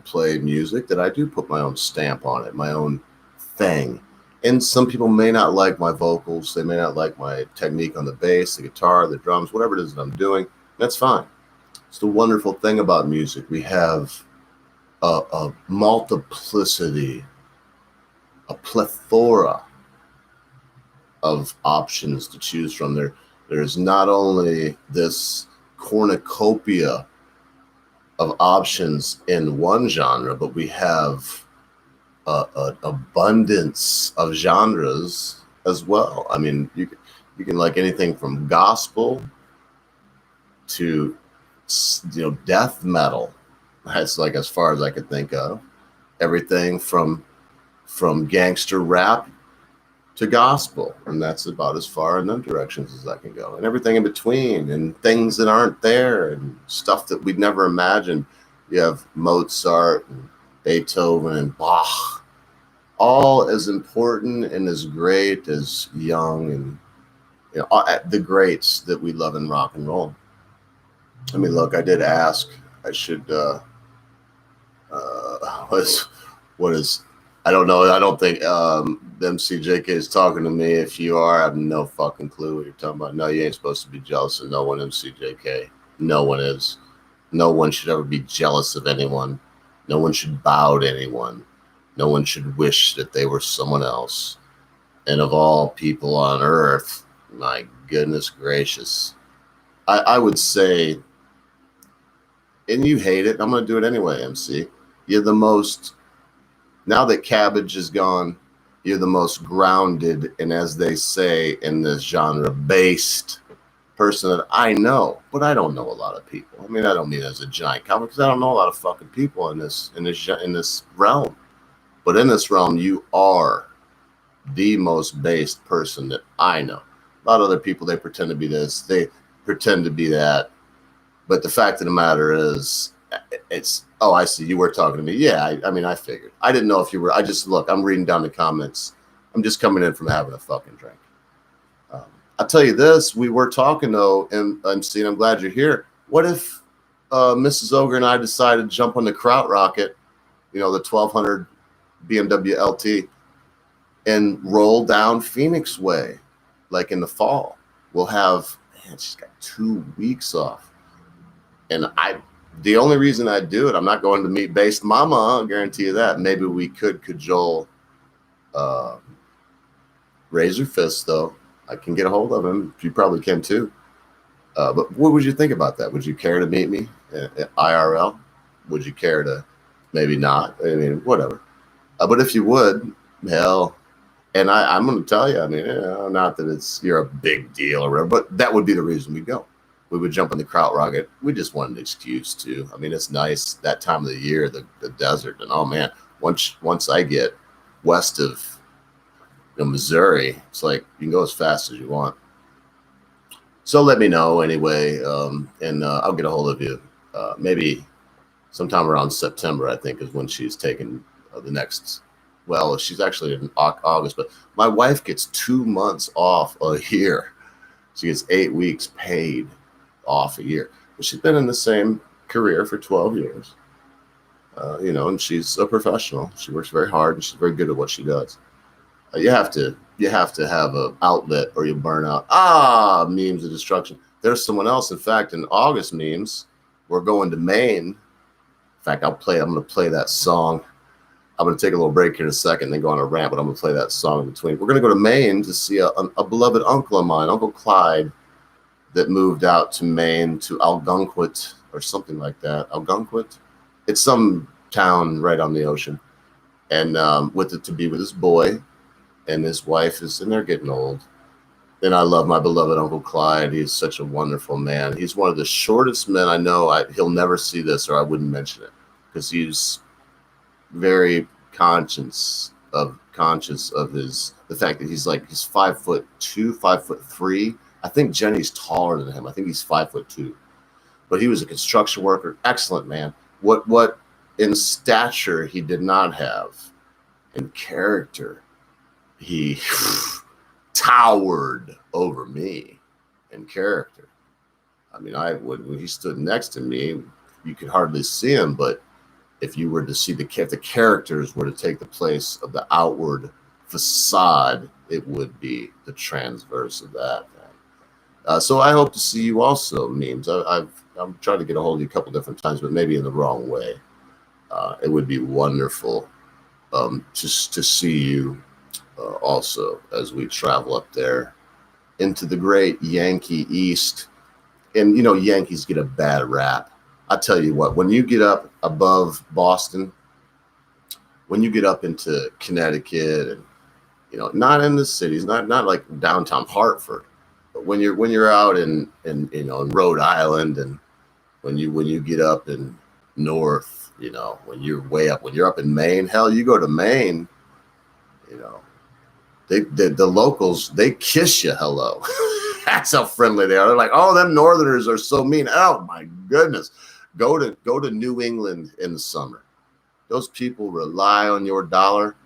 play music, that I do put my own stamp on it, my own thing. And some people may not like my vocals. They may not like my technique on the bass, the guitar, the drums, whatever it is that I'm doing. That's fine. It's the wonderful thing about music. We have a multiplicity, a plethora of options to choose from. There's not only this cornucopia of options in one genre, but we have an abundance of genres as well. I mean, you can like anything from gospel to death metal. That's like as far as I could think of. Everything from gangster rap to gospel, and that's about as far in them directions as I can go, and everything in between, and things that aren't there, and stuff that we'd never imagined. You have Mozart and Beethoven and Bach, all as important and as great as Young and the greats that we love in rock and roll. I mean, look, I did ask. I should. What is? I don't know. I don't think MCJK is talking to me. If you are, I have no fucking clue what you're talking about. No, you ain't supposed to be jealous of no one, MCJK. No one is. No one should ever be jealous of anyone. No one should bow to anyone. No one should wish that they were someone else. And of all people on earth, my goodness gracious, I would say, and you hate it, I'm going to do it anyway, MC. You're the most, now that Cabbage is gone, you're the most grounded and, as they say in this genre, based person that I know. But I don't know a lot of people. I mean, I don't mean as a giant comic, because I don't know a lot of fucking people in this realm. But in this realm, you are the most based person that I know. A lot of other people, they pretend to be this, they pretend to be that. But the fact of the matter is, oh, I see, you were talking to me. Yeah, I mean, I figured. I didn't know if you were. Look, I'm reading down the comments. I'm just coming in from having a fucking drink. I'll tell you this, we were talking, though, and MC, and I'm glad you're here. What if Mrs. Ogre and I decided to jump on the Kraut Rocket, the 1200 BMW LT, and roll down Phoenix Way, like in the fall? We'll have, man, she's got 2 weeks off. And the only reason I do it, I'm not going to meet Based Mama, I'll guarantee you that. Maybe we could cajole Razor Fist, though. I can get a hold of him. You probably can, too. But what would you think about that? Would you care to meet me at IRL? Would you care to maybe not? I mean, whatever. But if you would, hell, and I'm going to tell you, I mean, not that you're a big deal or whatever, but that would be the reason we go. We would jump on the Kraut Rocket. We just want an excuse to. I mean, it's nice that time of the year, the desert, and oh man, once I get west of Missouri, it's like you can go as fast as you want. So let me know anyway, and I'll get a hold of you. Maybe sometime around September, I think, is when she's taking the next. Well, she's actually in August, but my wife gets 2 months off a year. She gets 8 weeks paid off a year. But she's been in the same career for 12 years. And she's a professional. She works very hard, and she's very good at what she does. You have to have an outlet, or you burn out. Memes of destruction. There's someone else, in fact, in August memes. We're going to Maine. In fact, I'm going to play that song. I'm going to take a little break here in a second, then go on a rant, but I'm going to play that song in between. We're going to go to Maine to see a beloved uncle of mine, Uncle Clyde, that moved out to Maine, to Algonquin or something like that. Algonquin? It's some town right on the ocean. And to be with his boy and his wife, and they're getting old. And I love my beloved Uncle Clyde. He's such a wonderful man. He's one of the shortest men I know. He'll never see this, or I wouldn't mention it, because he's very conscious of the fact that he's 5'2", 5'3". I think Jenny's taller than him. I think he's 5'2", but he was a construction worker. Excellent man. What in stature he did not have, in character, he towered over me in character. I mean, when he stood next to me, you could hardly see him, but if you were to see if the characters were to take the place of the outward facade, it would be the transverse of that. So I hope to see you also, Memes. I'm trying to get a hold of you a couple different times, but maybe in the wrong way. It would be wonderful just to see you also as we travel up there into the great Yankee East. And, Yankees get a bad rap. I tell you what, when you get up above Boston, when you get up into Connecticut and, not in the cities, not like downtown Hartford, but when you're out in Rhode Island, and when you get up in north, when you're way up, when you're up in Maine, hell, you go to Maine, the locals, they kiss you hello. That's how friendly they are. They're like, oh, them northerners are so mean. Oh my goodness. Go to New England in the summer. Those people rely on your dollar,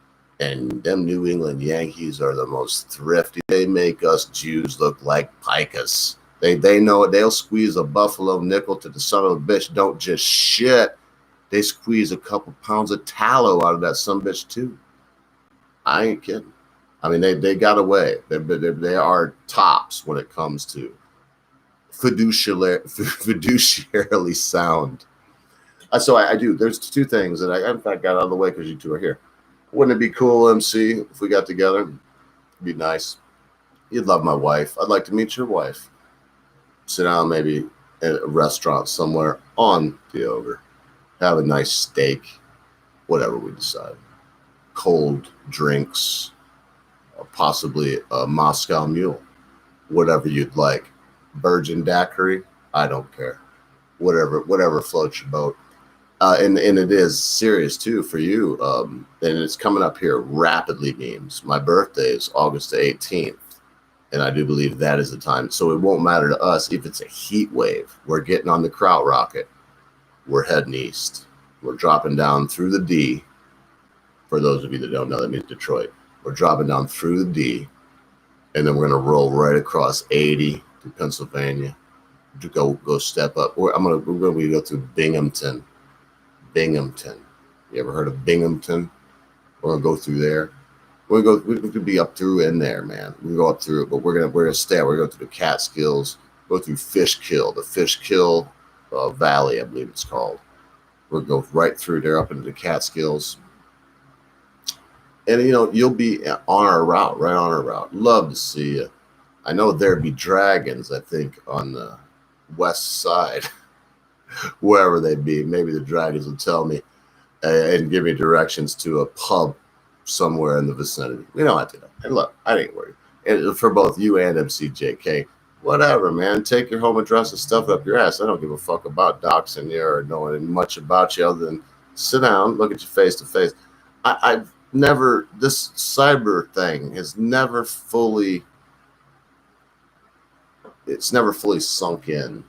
and them New England Yankees are the most thrifty. They make us Jews look like pikas. They know it. They'll squeeze a buffalo nickel to the son of a bitch. Don't just shit. They squeeze a couple pounds of tallow out of that son of a bitch too. I ain't kidding. I mean, they got away. They are tops when it comes to fiduciarily sound. So I do. There's two things that I, in fact, got out of the way because you two are here. Wouldn't it be cool, MC, if we got together? It'd be nice. You'd love my wife. I'd like to meet your wife. Sit down maybe at a restaurant somewhere on the Ogre. Have a nice steak, whatever we decide. Cold drinks, or possibly a Moscow Mule, whatever you'd like. Virgin daiquiri, I don't care. Whatever floats your boat. And it is serious too for you. And it's coming up here rapidly, Memes. My birthday is August the 18th. And I do believe that is the time. So it won't matter to us if it's a heat wave. We're getting on the Kraut rocket. We're heading east. We're dropping down through the D. For those of you that don't know, that means Detroit. We're dropping down through the D. And then we're going to roll right across 80 to Pennsylvania. To go step up. We're going to go through Binghamton. Binghamton. You ever heard of Binghamton? We're going to go through there. We could be up through in there, man. We can go up through it, but we're gonna stay. We're going to go through the Catskills, go through Fishkill, the Fishkill Valley, I believe it's called. We'll go right through there up into the Catskills, and you'll be on our route, right on our route. Love to see you. I know there'd be dragons, I think, on the west side, wherever they be. Maybe the dragons will tell me and give me directions to a pub somewhere in the vicinity. We don't have to know. And look, I ain't worried. And for both you and MCJK, whatever, man. Take your home address and stuff it up your ass. I don't give a fuck about doxing you or knowing much about you other than sit down, look at you face to face. I've never, this cyber thing has never fully, it's never fully sunk in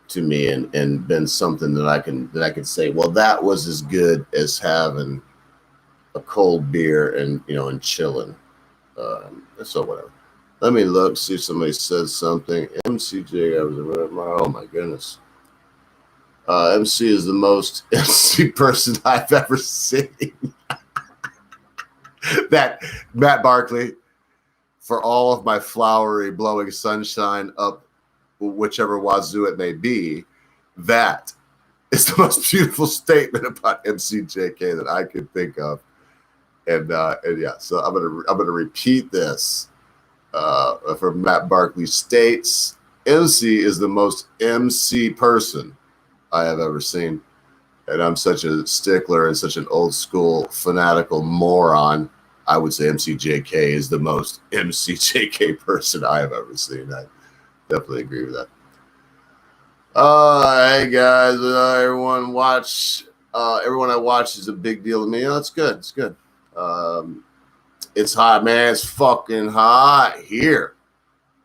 to me and been something that I can say, well, that was as good as having a cold beer and and chilling. So whatever. Let me look, see if somebody says something. MCJ, oh my goodness. MC is the most MC person I've ever seen. That Matt Barkley, for all of my flowery blowing sunshine up whichever wazoo it may be, That is the most beautiful statement about MCJK that I could think of. And yeah, so I'm gonna repeat this from Matt Barkley states, MC is the most MC person I have ever seen. And I'm such a stickler and such an old school fanatical moron. I would say MCJK is the most MCJK person I have ever seen. I definitely agree with that. Hey guys, everyone I watch is a big deal to me. That's good. It's good. It's hot, man. It's fucking hot here.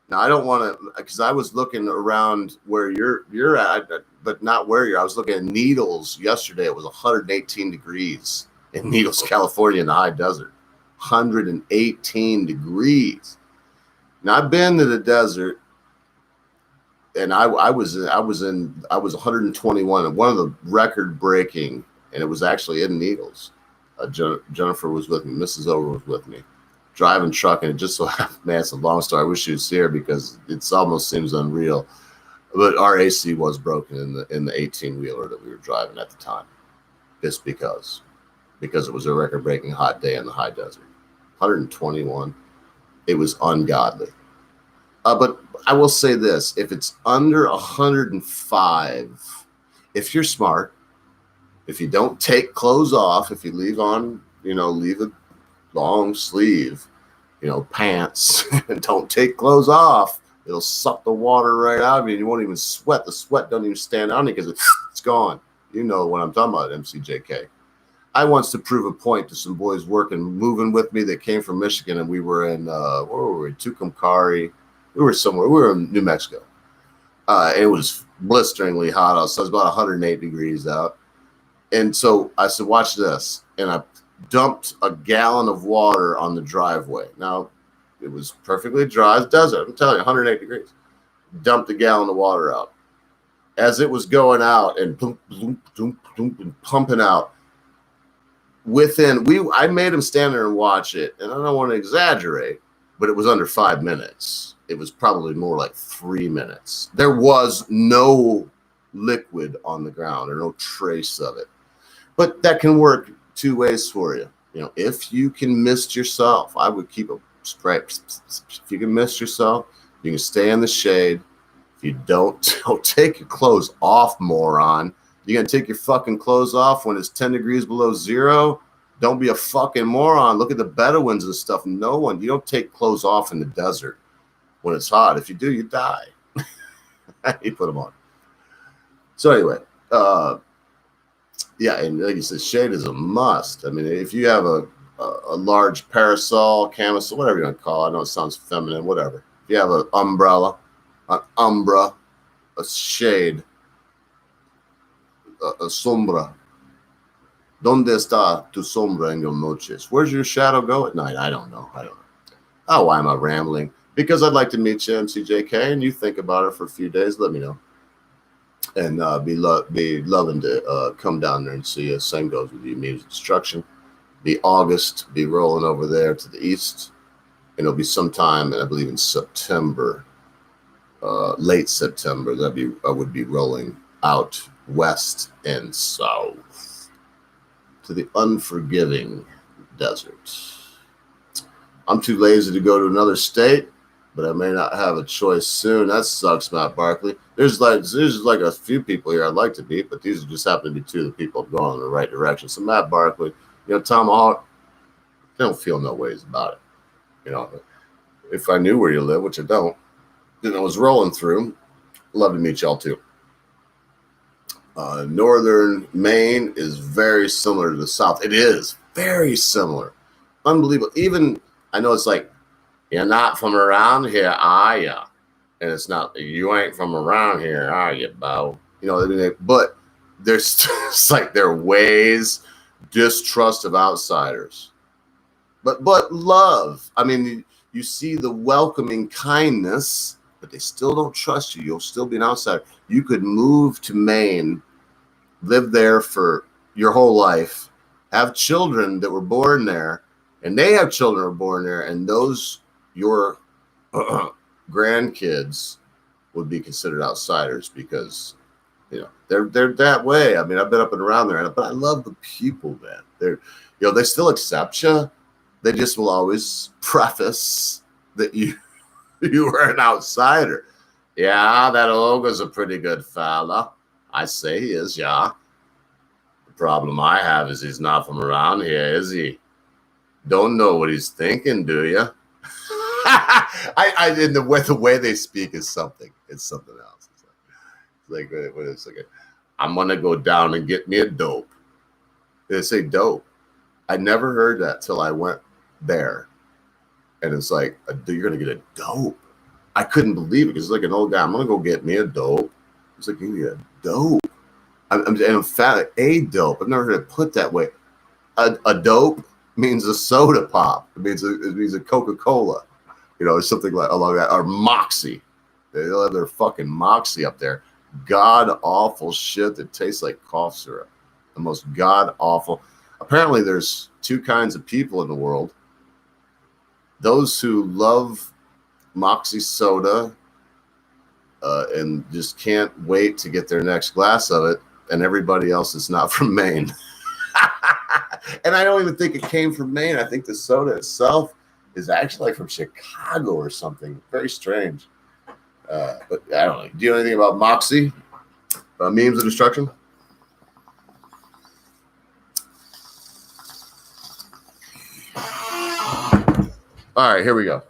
Now I don't want to, because I was looking around where you're at, but not where you're. I was looking at Needles yesterday. It was 118 degrees in Needles, California, in the high desert. 118 degrees. Now I've been to the desert, and I was 121, and one of the record breaking, and it was actually in Needles. Jennifer was with me. Mrs. Over was with me. Driving truck, and it just so happened, man, it's a long story. I wish she was here because it almost seems unreal. But our AC was broken in the 18-wheeler that we were driving at the time, just because it was a record-breaking hot day in the high desert. 121. It was ungodly. But I will say this: if it's under 105, if you're smart, if you don't take clothes off, if you leave on, leave a long sleeve, pants, and don't take clothes off, it'll suck the water right out of you, and you won't even sweat. The sweat don't even stand on you because it's gone. You know what I'm talking about, MCJK. I wants to prove a point to some boys moving with me that came from Michigan, and we were in, where were we? Tucumcari. We were somewhere. We were in New Mexico. It was blisteringly hot outside. It was about 108 degrees out. And so I said, watch this. And I dumped a gallon of water on the driveway. Now, it was perfectly dry. It's desert. I'm telling you, 108 degrees. Dumped a gallon of water out. As it was going out and boom, boom, boom, boom, and pumping out, I made him stand there and watch it. And I don't want to exaggerate, but it was under 5 minutes. It was probably more like 3 minutes. There was no liquid on the ground or no trace of it. But that can work two ways for you. If you can mist yourself, I would keep a spray. If you can mist yourself, you can stay in the shade. If you don't take your clothes off, moron. You're going to take your fucking clothes off when it's 10 degrees below zero? Don't be a fucking moron. Look at the Bedouins and stuff. You don't take clothes off in the desert when it's hot. If you do, you die. You put them on. So anyway, yeah, and like you said, shade is a must. I mean, if you have a large parasol, camisole, whatever you want to call it, I know it sounds feminine, whatever. If you have an umbrella, an umbra, a shade, a sombra. ¿Dónde está tu sombra en las noches? Where's your shadow go at night? I don't know. Oh, why am I rambling? Because I'd like to meet you, MCJK, and you think about it for a few days. Let me know. And be loving to come down there and see you. Same goes with you. Music Destruction. Be August. Be rolling over there to the east. And it'll be sometime, I believe, in September, late September. I would be rolling out west and south to the unforgiving desert. I'm too lazy to go to another state, but I may not have a choice soon. That sucks, Matt Barkley. There's like a few people here I'd like to meet, but these just happen to be two of the people going in the right direction. So Matt Barkley, Tomahawk, I don't feel no ways about it. If I knew where you live, which I don't, then I was rolling through. Love to meet y'all too. Northern Maine is very similar to the South. It is very similar. Unbelievable. Even, I know it's like, you're not from around here, are you? And it's not, you ain't from around here, are you, Bo? But there's it's like their ways, distrust of outsiders. But love. I mean, you see the welcoming kindness, but they still don't trust you. You'll still be an outsider. You could move to Maine, live there for your whole life, have children that were born there, and they have children that were born there, and those, your grandkids, would be considered outsiders because You know, they're that way. I mean, I've been up and around there, but I love the people, man. They still accept you. They just will always preface that you are an outsider. Yeah, that Olga's a pretty good fella. I say he is, yeah. The problem I have is he's not from around here, is he? Don't know what he's thinking, do you? In the way they speak is something. It's something else. It's like what is it? I'm gonna go down and get me a dope. They say dope. I never heard that till I went there, and it's like you're gonna get a dope. I couldn't believe it because it's like an old guy. I'm gonna go get me a dope. It's like you need a dope. I'm emphatic. A dope. I've never heard it put that way. A dope means a soda pop. It means a Coca-Cola. You know, or something like along that. Or Moxie. They'll have their fucking Moxie up there. God awful shit that tastes like cough syrup. The most god awful. Apparently, there's two kinds of people in the world. Those who love Moxie soda and just can't wait to get their next glass of it, and everybody else is not from Maine. And I don't even think it came from Maine. I think the soda itself is actually like from Chicago or something. Very strange. But I don't know. Do you know anything about Moxie? Memes of Destruction? All right, here we go.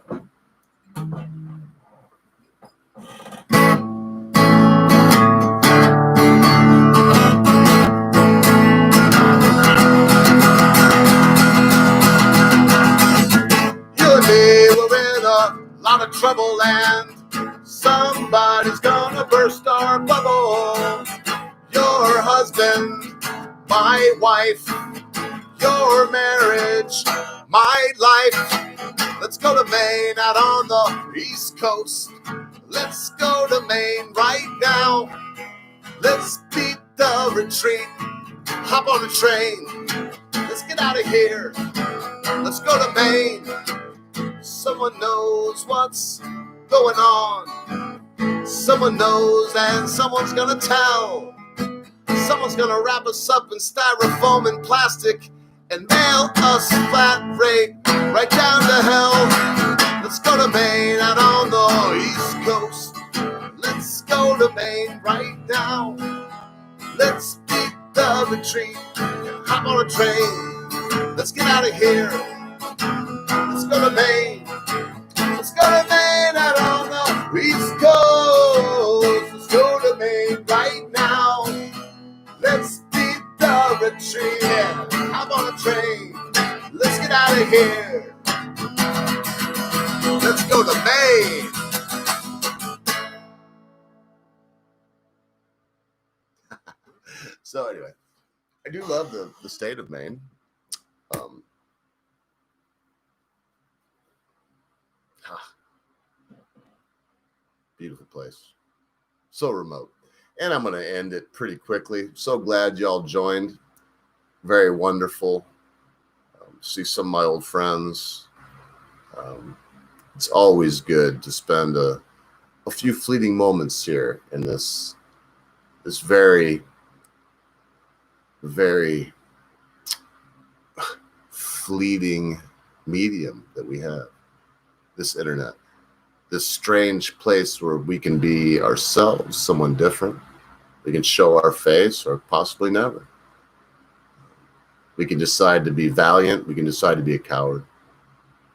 You and me were in a lot of trouble, and somebody's gonna burst our bubble. Your husband, my wife, your marriage, my life. Let's go to Maine out on the East Coast. Let's go to Maine right now. Let's beat the retreat. Hop on a train. Let's get out of here. Let's go to Maine. Someone knows what's going on. Someone knows and someone's gonna tell. Someone's gonna wrap us up in styrofoam and plastic and mail us flat rate right down to hell. Let's go to Maine out on the East Coast. Let's go to Maine right now. Let's beat the retreat and hop on a train. Let's get out of here. Let's go to Maine. Let's go to Maine out on the East Coast. Let's go to Maine right now. Let's beat the retreat and hop on a train. Let's get out of here. Let's go to Maine. So anyway, I do love the state of Maine. Beautiful place. So remote. And I'm going to end it pretty quickly. So glad y'all joined. Very wonderful. See some of my old friends. It's always good to spend a few fleeting moments here in this very, very fleeting medium that we have, this internet. This strange place where we can be ourselves, someone different. We can show our face or possibly never. We can decide to be valiant. We can decide to be a coward.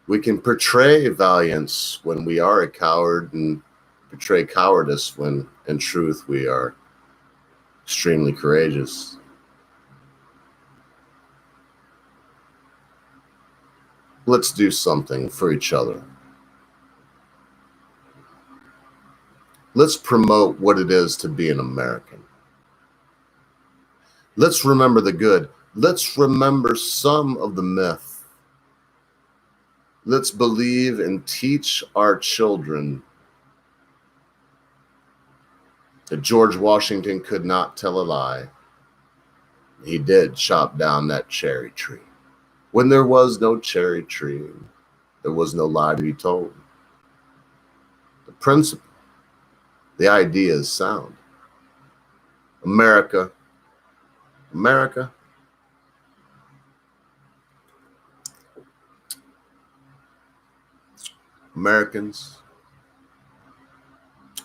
We can portray valiance when we are a coward and portray cowardice when, in truth, we are extremely courageous. Let's do something for each other. Let's promote what it is to be an American. Let's remember the good. Let's remember some of the myth. Let's believe and teach our children that George Washington could not tell a lie. He did chop down that cherry tree. When there was no cherry tree, there was no lie to be told. The principle, the idea is sound. America, America, Americans,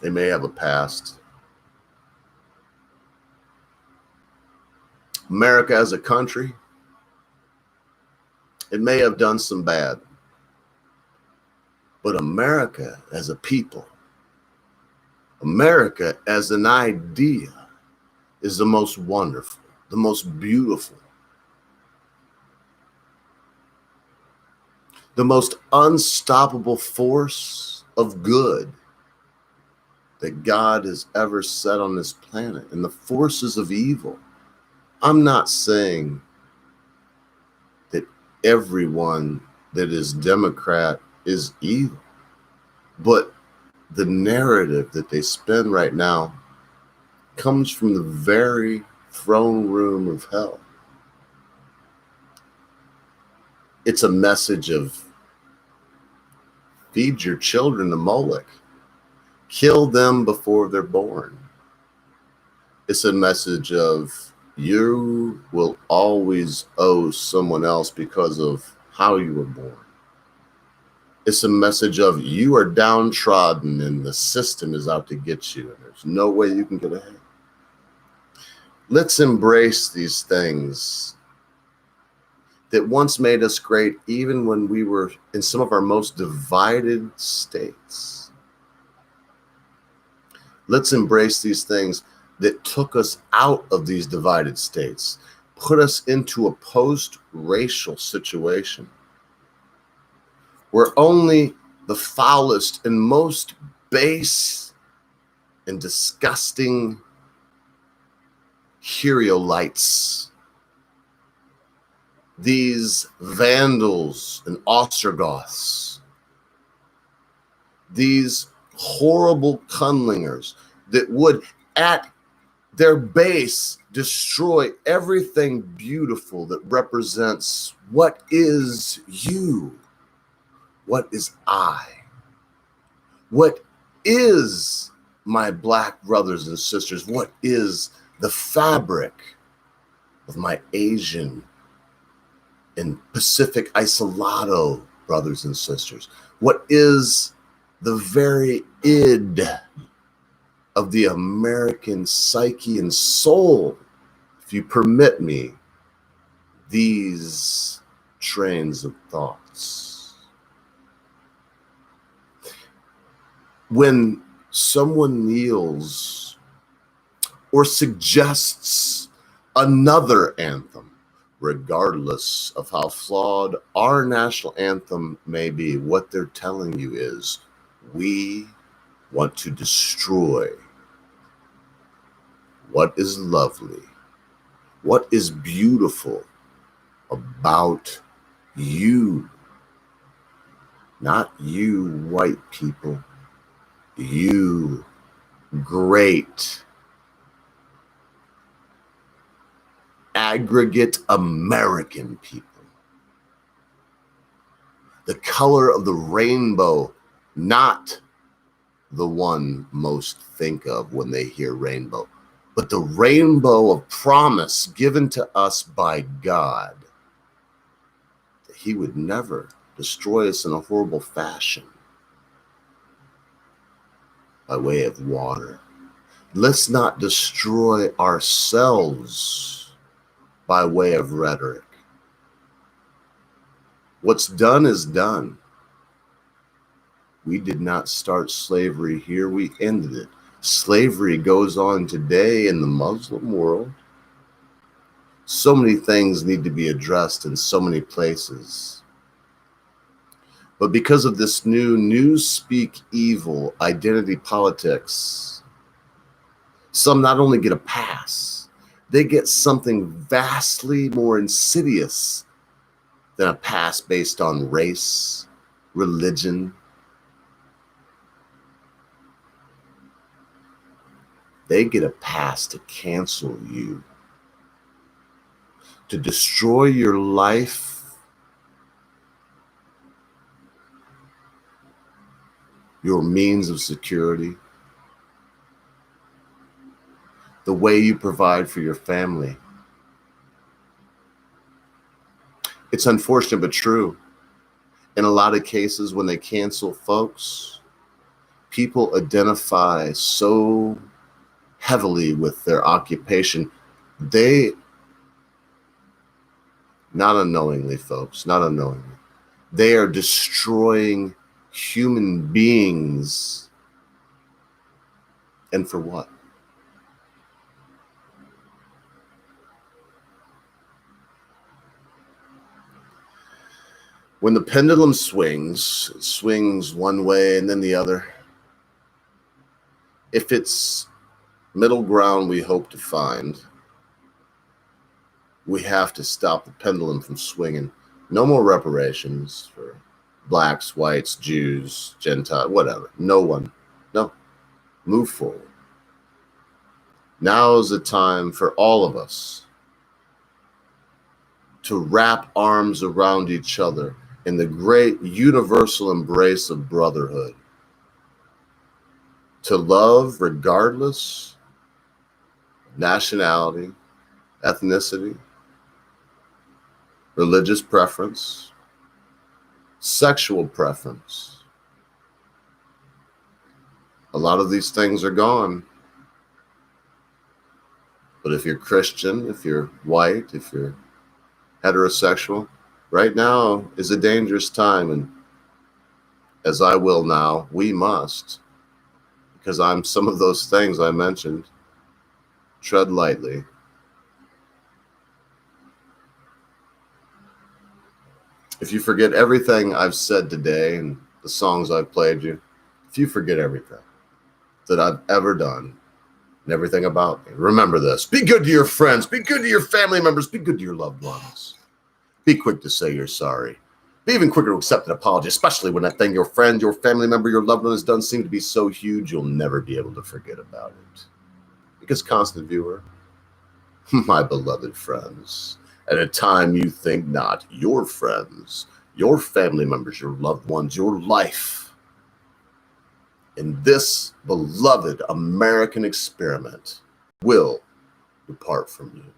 they may have a past. America as a country, it may have done some bad. But America as a people, America as an idea is the most wonderful, the most beautiful, the most unstoppable force of good that God has ever set on this planet. And the forces of evil, I'm not saying that everyone that is Democrat is evil, but the narrative that they spin right now comes from the very throne room of hell. It's a message of feed your children to Moloch, kill them before they're born. It's a message of you will always owe someone else because of how you were born. It's a message of you are downtrodden and the system is out to get you and there's no way you can get ahead. Let's embrace these things that once made us great, even when we were in some of our most divided states. Let's embrace these things that took us out of these divided states, put us into a post-racial situation where only the foulest and most base and disgusting Hereolites, these Vandals and Ostrogoths, these horrible Kunlingers that would at their base destroy everything beautiful that represents what is you, what is I, what is my Black brothers and sisters, what is the fabric of my Asian and Pacific Isolado brothers and sisters, what is the very id of the American psyche and soul, if you permit me these trains of thoughts. When someone kneels or suggests another anthem, regardless of how flawed our national anthem may be, what they're telling you is, we want to destroy what is lovely, what is beautiful about you. Not you, white people, you, great, aggregate American people. The color of the rainbow, not the one most think of when they hear rainbow, but the rainbow of promise given to us by God, that He would never destroy us in a horrible fashion by way of water. Let's not destroy ourselves by way of rhetoric. What's done is done. We did not start slavery here, we ended it. Slavery goes on today in the Muslim world. So many things need to be addressed in so many places. But because of this new newspeak evil identity politics, some not only get a pass, they get something vastly more insidious than a pass based on race, religion. They get a pass to cancel you, to destroy your life, your means of security. the way you provide for your family. It's unfortunate but true. In a lot of cases, when they cancel folks, people identify so heavily with their occupation. They, not unknowingly, folks, not unknowingly, they are destroying human beings. And for what? When the pendulum swings, it swings one way and then the other. If it's middle ground we hope to find, we have to stop the pendulum from swinging. No more reparations for blacks, whites, Jews, Gentiles, whatever. No one. No. Move forward. Now is the time for all of us to wrap arms around each other in the great universal embrace of brotherhood. To love regardless of nationality, ethnicity, religious preference, sexual preference. A lot of these things are gone. But if you're Christian, if you're white, if you're heterosexual, right now is a dangerous time. And as I will now, we must, because I'm some of those things I mentioned, tread lightly. If you forget everything I've said today and the songs I've played you, if you forget everything that I've ever done and everything about me, remember this. Be good to your friends. Be good to your family members. Be good to your loved ones. Be quick to say you're sorry. Be even quicker to accept an apology, especially when that thing your friend, your family member, your loved one has done seems to be so huge you'll never be able to forget about it. Because, constant viewer, my beloved friends, at a time you think not, your friends, your family members, your loved ones, your life in this beloved American experiment will depart from you.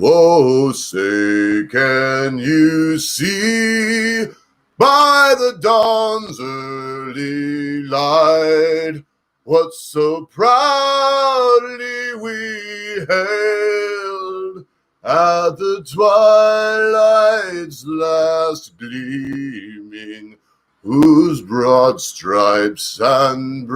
Oh, say, can you see by the dawn's early light what so proudly we hailed at the twilight's last gleaming, whose broad stripes and bright